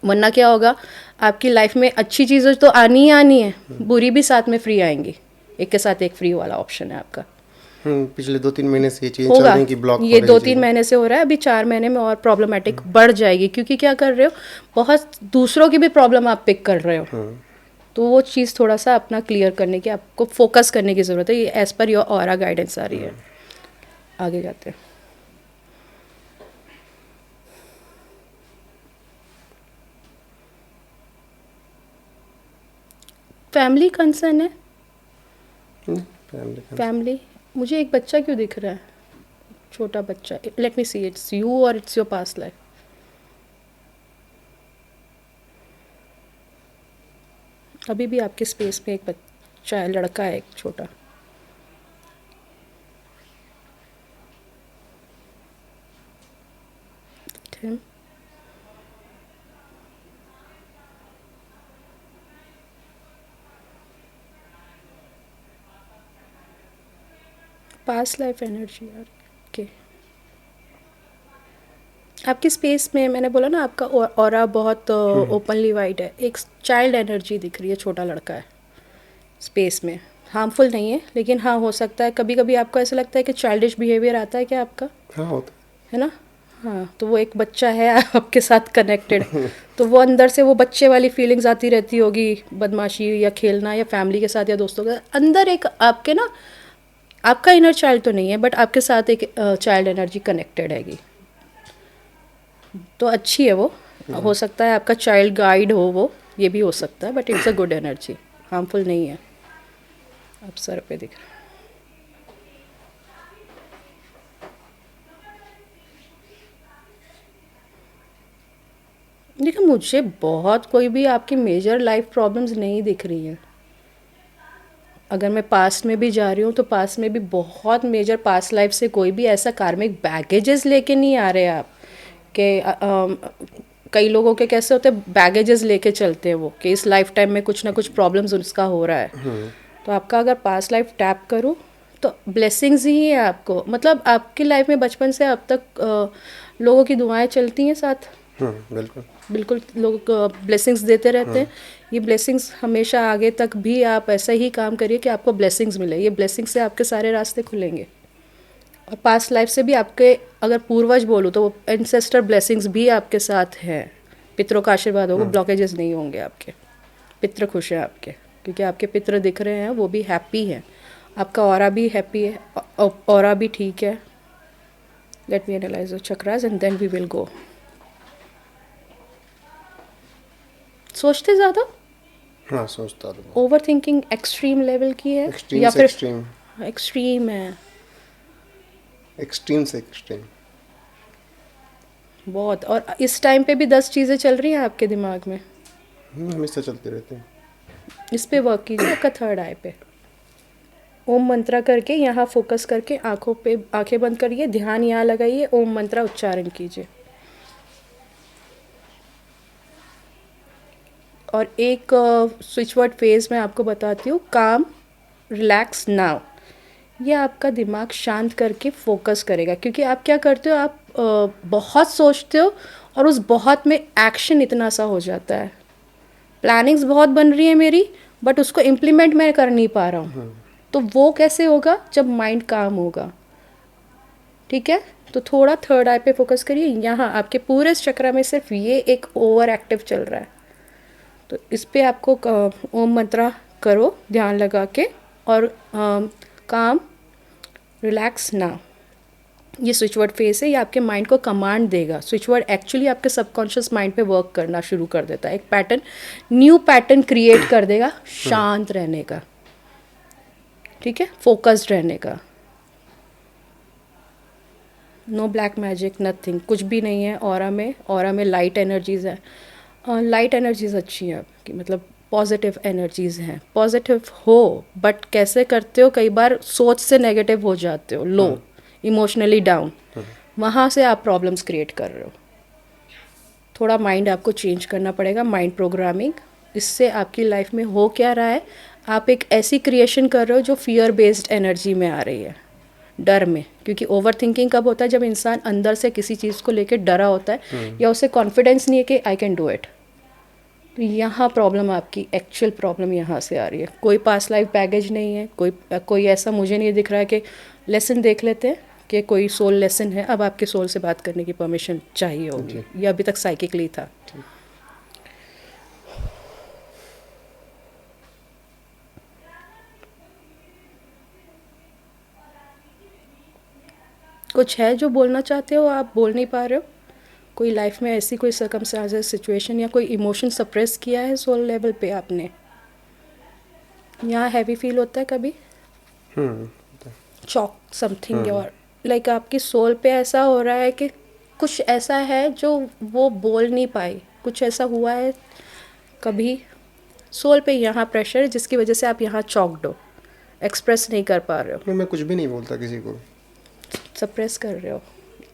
वरना क्या होगा, आपकी लाइफ में अच्छी चीज़ें तो आनी ही आनी है, बुरी भी साथ में फ्री आएंगी। एक के साथ एक फ्री वाला ऑप्शन है आपका। पिछले 2-3 महीने से ये चीजें चल होगा, रही हैं कि ब्लॉक ये 2-3 महीने से हो रहा है, अभी 4 महीने में और प्रॉब्लमेटिक बढ़ जाएगी, क्योंकि क्या कर रहे हो, बहुत दूसरों की भी प्रॉब्लम आप पिक कर रहे हो। तो वो चीज़ थोड़ा सा अपना क्लियर करने की, आपको फोकस करने की ज़रूरत है। ये as per your aura guidance आ रही है। आगे जाते हैं। फैमिली कंसर्न है, फैमिली। मुझे एक बच्चा क्यों दिख रहा है, छोटा बच्चा। Let me see, it's you और इट्स योर पास्ट लाइफ। अभी भी आपके स्पेस में एक बच्चा है, लड़का है एक छोटा। ठीक, पास्ट लाइफ एनर्जी यार। ओके, आपकी स्पेस में मैंने बोला ना, आपका ऑरा बहुत ओपनली वाइड है। एक चाइल्ड एनर्जी दिख रही है, छोटा लड़का है स्पेस में। हार्मफुल नहीं है, लेकिन हाँ हो सकता है कभी कभी आपको ऐसा लगता है कि चाइल्डिश बिहेवियर आता है क्या आपका, हाँ होता है ना। हाँ, तो वो एक बच्चा है आपके साथ कनेक्टेड, तो वो अंदर से वो बच्चे वाली फीलिंग्स आती रहती होगी, बदमाशी या खेलना या फैमिली के साथ या दोस्तों के साथ। अंदर एक आपके ना, आपका इनर चाइल्ड तो नहीं है, बट आपके साथ एक चाइल्ड एनर्जी कनेक्टेड हैगी, तो अच्छी है वो। हो सकता है आपका चाइल्ड गाइड हो वो, ये भी हो सकता है, but it's a good energy, harmful नहीं है। अब सर पे दिख रहा है। देखो, मुझे बहुत कोई भी आपकी मेजर लाइफ प्रॉब्लम्स नहीं दिख रही हैं। अगर मैं पास्ट में भी जा रही हूँ, तो पास्ट में भी बहुत मेजर पास्ट लाइफ से कोई भी ऐसा कार्मिक बैगेजेस लेके नहीं आ रहे आप कि कई लोगों के कैसे होते हैं, बैगेजेस लेके चलते हैं वो, कि इस लाइफ टाइम में कुछ ना कुछ प्रॉब्लम्स उसका हो रहा है। तो आपका अगर पास्ट लाइफ टैप करूँ तो ब्लेसिंग्स ही है आपको। मतलब आपकी लाइफ में बचपन से अब तक लोगों की दुआएं चलती हैं साथ। बिल्कुल बिल्कुल, लोग ब्लेसिंग्स देते रहते हैं। ये ब्लेसिंग्स हमेशा आगे तक भी आप ऐसा ही काम करिए कि आपको ब्लेसिंग्स मिले। ये ब्लेसिंग्स से आपके सारे रास्ते खुलेंगे। और पास्ट लाइफ से भी आपके, अगर पूर्वज बोलूँ तो वो एंसेस्टर ब्लेसिंग्स भी आपके साथ हैं, पितरों का आशीर्वाद होगा, ब्लॉकेजेस नहीं होंगे आपके, पितर खुश हैं आपके, क्योंकि आपके पितर दिख रहे हैं, वो भी हैप्पी है, आपका ऑरा भी हैप्पी है, ऑरा भी ठीक है. Let me analyse the chakras and then we will go. सोचते ज़्यादा, हाँ सोचता तो ओवर थिंकिंग एक्सट्रीम लेवल की है एक्सट्रीम या से फिर एक्सट्रीम, एक्सट्रीम है एक्सट्रीम से एक्सट्रीम. बहुत. और इस टाइम पे भी 10 चीज़ें चल रही हैं आपके दिमाग में. हमेशा चलते रहते हैं. इस पे वर्क कीजिए, आपका थर्ड आई पे ओम मंत्रा करके यहाँ फोकस करके आंखों पे आंखें बंद करिए, ध्यान यहाँ लगाइए, ओम मंत्रा उच्चारण कीजिए. और एक स्विच वर्ड फेज मैं आपको बताती हूँ, काम, रिलैक्स, नाउ. ये आपका दिमाग शांत करके फोकस करेगा, क्योंकि आप क्या करते हो, आप बहुत सोचते हो और उस बहुत में एक्शन इतना सा हो जाता है. प्लानिंग्स बहुत बन रही है मेरी, बट उसको इम्प्लीमेंट मैं कर नहीं पा रहा हूँ. तो वो कैसे होगा, जब माइंड काम होगा. ठीक है, तो थोड़ा थर्ड आई पे फोकस करिए. यहाँ आपके पूरे चक्र में सिर्फ ये एक ओवर एक्टिव चल रहा है, तो इस पे आपको ओम मंत्रा करो ध्यान लगा के, और काम, रिलैक्स, ना. ये स्विच वर्ड फेस है, ये आपके माइंड को कमांड देगा. स्विच वर्ड एक्चुअली आपके सबकॉन्शियस माइंड पे वर्क करना शुरू कर देता है, एक पैटर्न, न्यू पैटर्न क्रिएट कर देगा शांत रहने का. ठीक है, फोकस्ड रहने का. नो ब्लैक मैजिक, नथिंग, कुछ भी नहीं है. ऑरा में लाइट एनर्जीज है. लाइट एनर्जीज अच्छी हैं आपकी, मतलब पॉजिटिव एनर्जीज हैं. पॉजिटिव हो, बट कैसे करते हो, कई बार सोच से नेगेटिव हो जाते हो, लो, इमोशनली डाउन, वहाँ से आप प्रॉब्लम्स क्रिएट कर रहे हो. थोड़ा माइंड आपको चेंज करना पड़ेगा, माइंड प्रोग्रामिंग. इससे आपकी लाइफ में हो क्या रहा है, आप एक ऐसी क्रिएशन कर रहे हो जो फियर बेस्ड एनर्जी में आ रही है, डर में. क्योंकि ओवर थिंकिंग कब होता है, जब इंसान अंदर से किसी चीज़ को लेकर डरा होता है, या उसे कॉन्फिडेंस नहीं है कि आई कैन डू इट. तो यहाँ प्रॉब्लम, आपकी एक्चुअल प्रॉब्लम यहाँ से आ रही है. कोई पास्ट लाइफ बैगेज नहीं है, कोई ऐसा मुझे नहीं दिख रहा है. कि लेसन देख लेते हैं कि कोई सोल लेसन है. अब आपके सोल से बात करने की परमिशन चाहिए होगी, ये अभी तक साइकिकली था. कुछ है जो बोलना चाहते हो, आप बोल नहीं पा रहे हो. कोई लाइफ में ऐसी कोई सर्कमस्टांसेस, सिचुएशन, या कोई इमोशन सप्रेस किया है सोल लेवल पे आपने. यहाँ हैवी फील होता है कभी, चॉक समथिंग, और लाइक आपकी सोल पे ऐसा हो रहा है कि कुछ ऐसा है जो वो बोल नहीं पाई. कुछ ऐसा हुआ है कभी सोल पे, यहाँ प्रेशर है जिसकी वजह से आप यहाँ चॉक्ड हो, एक्सप्रेस नहीं कर पा रहे हो, मैं कुछ भी नहीं बोलता किसी को, सप्रेस कर रहे हो.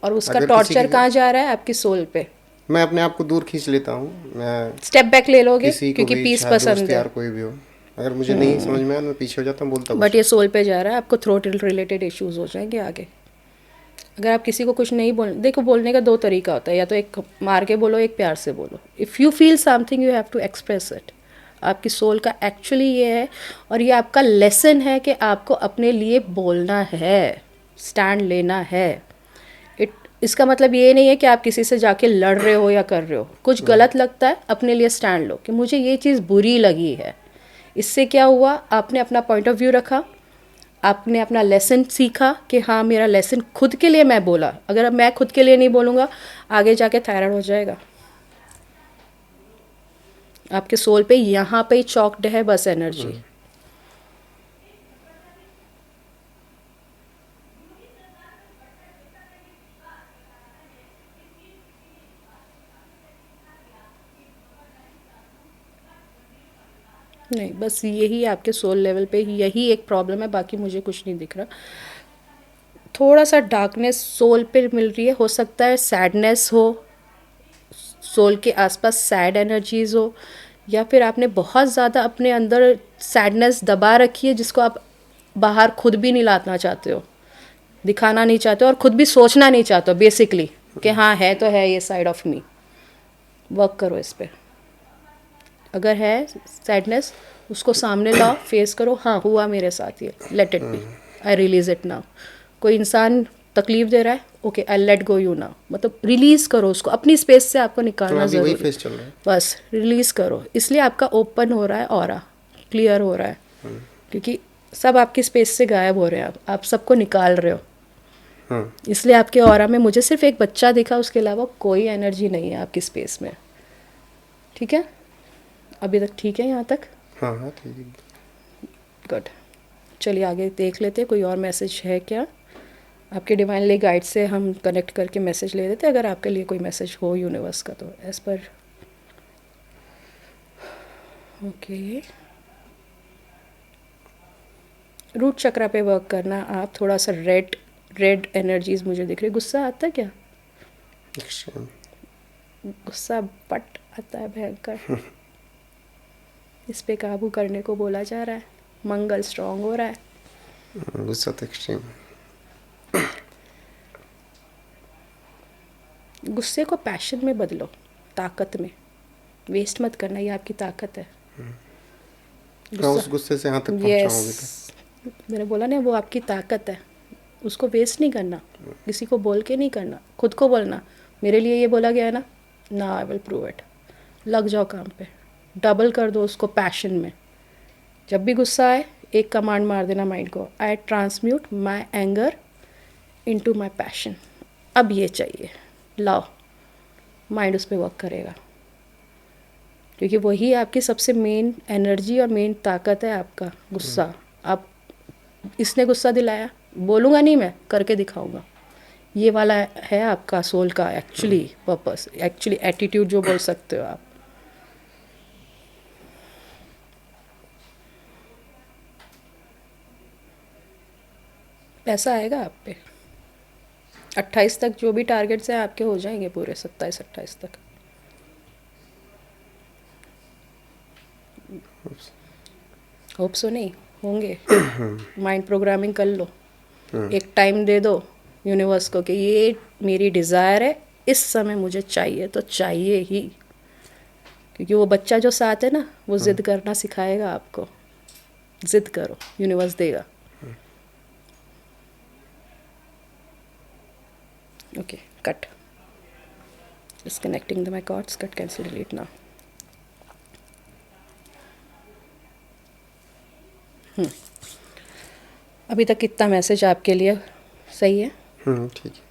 और उसका अगर टॉर्चर कहाँ जा रहा है, आपकी सोल पे. मैं अपने आप को दूर खींच लेता हूँ. मैं स्टेप बैक ले लोगे, किसी को क्योंकि भी, पीस चाहे पसंद दोस्त है. यार कोई भी हो, अगर मुझे नहीं समझ में आया मैं पीछे हो जाता हूँ, बोलता बट ये सोल पे जा रहा है, आपको थ्रोट रिलेटेड इश्यूज हो जाएंगे आगे. अगर आप किसी को कुछ नहीं देखो, बोलने का 2 तरीका होता है, या तो एक मार के बोलो, एक प्यार से बोलो. If you feel something you have to express it. आपकी सोल का एक्चुअली ये है, और ये आपका लेसन है कि आपको अपने लिए बोलना है, स्टैंड लेना है. इसका मतलब ये नहीं है कि आप किसी से जाके लड़ रहे हो या कर रहे हो. कुछ गलत लगता है, अपने लिए स्टैंड लो कि मुझे ये चीज़ बुरी लगी है. इससे क्या हुआ, आपने अपना पॉइंट ऑफ व्यू रखा, आपने अपना लेसन सीखा कि हाँ मेरा लेसन खुद के लिए मैं बोला. अगर मैं खुद के लिए नहीं बोलूँगा, आगे जाके थायराइड हो जाएगा. आपके सोल पे यहाँ पे ही चॉक्ड है बस एनर्जी. नहीं, बस यही आपके सोल लेवल पे यही एक प्रॉब्लम है, बाकी मुझे कुछ नहीं दिख रहा. थोड़ा सा डार्कनेस सोल पे मिल रही है. हो सकता है सैडनेस हो, सोल के आसपास सैड एनर्जीज हो, या फिर आपने बहुत ज़्यादा अपने अंदर सैडनेस दबा रखी है जिसको आप बाहर खुद भी नहीं लाना चाहते हो, दिखाना नहीं चाहते हो, और खुद भी सोचना नहीं चाहते हो बेसिकली कि हाँ है तो है ये साइड ऑफ मी. वर्क करो इस पर. अगर है सैडनेस, उसको सामने लाओ, फेस करो, हाँ हुआ मेरे साथ ये, let it be, I release it now. कोई इंसान तकलीफ दे रहा है, okay I let go you now, मतलब रिलीज करो उसको, अपनी स्पेस से आपको तो निकालना अभी वही जरूरी, फेस चल रहा है। बस रिलीज करो। इसलिए आपका ओपन हो रहा है, ऑरा क्लियर हो रहा है, क्योंकि सब आपकी स्पेस से गायब हो रहे हैं, आप सबको निकाल रहे हो। इसलिए आपके ऑरा में मुझे सिर्फ एक बच्चा दिखा, उसके अलावा कोई एनर्जी नहीं है आपकी स्पेस में। ठीक है, अभी तक ठीक है यहाँ तक? हाँ हाँ ठीक है। गुड, चलिए आगे देख लेते हैं, कोई और मैसेज है क्या? आपके डिवाइन ले गाइड से हम कनेक्ट करके मैसेज ले लेते हैं, अगर आपके लिए कोई मैसेज हो यूनिवर्स का तो। एज पर ओके, रूट चक्रा पे वर्क करना आप, थोड़ा सा रेड एनर्जीज मुझे दिख रही। गुस्सा आता है क्या? एक्सट्रीम। गुस्सा पट आता है भयंकर। इस पे काबू करने को बोला जा रहा है, मंगल स्ट्रांग हो रहा है। गुस्सा तो एक्सट्रीम। गुस्से को पैशन में बदलो, ताकत में, वेस्ट मत करना, ये आपकी ताकत है। हाँ, उस गुस्से से यहाँ तक पहुँचाओगे तो। यस, मैंने बोला ना वो आपकी ताकत है, उसको वेस्ट नहीं करना, किसी को बोल के नहीं करना, खुद को बोलना मेरे लिए ये बोला गया है ना आई विल प्रूव इट। लग जाओ काम पे, डबल कर दो उसको पैशन में। जब भी गुस्सा आए एक कमांड मार देना माइंड को, I transmute my anger into my passion. अब ये चाहिए, लाओ, माइंड उस पर वर्क करेगा, क्योंकि वही आपकी सबसे मेन एनर्जी और मेन ताकत है आपका गुस्सा। आप इसने गुस्सा दिलाया, बोलूँगा नहीं मैं, करके दिखाऊंगा, ये वाला है आपका सोल का एक्चुअली पर्पस, एक्चुअली एटीट्यूड जो बोल सकते हो आप। पैसा आएगा आप पे 28 तक, जो भी टारगेट्स हैं आपके हो जाएंगे पूरे 27-28 तक। होप सो नहीं होंगे। माइंड प्रोग्रामिंग कर लो, एक टाइम दे दो यूनिवर्स को कि ये मेरी डिज़ायर है, इस समय मुझे चाहिए तो चाहिए ही, क्योंकि वो बच्चा जो साथ है ना वो जिद करना सिखाएगा आपको। जिद करो, यूनिवर्स देगा। Okay, cut, disconnecting the my cords, cut, cancel, delete now. अभी तक कितना मैसेज आपके लिए सही है? ठीक है।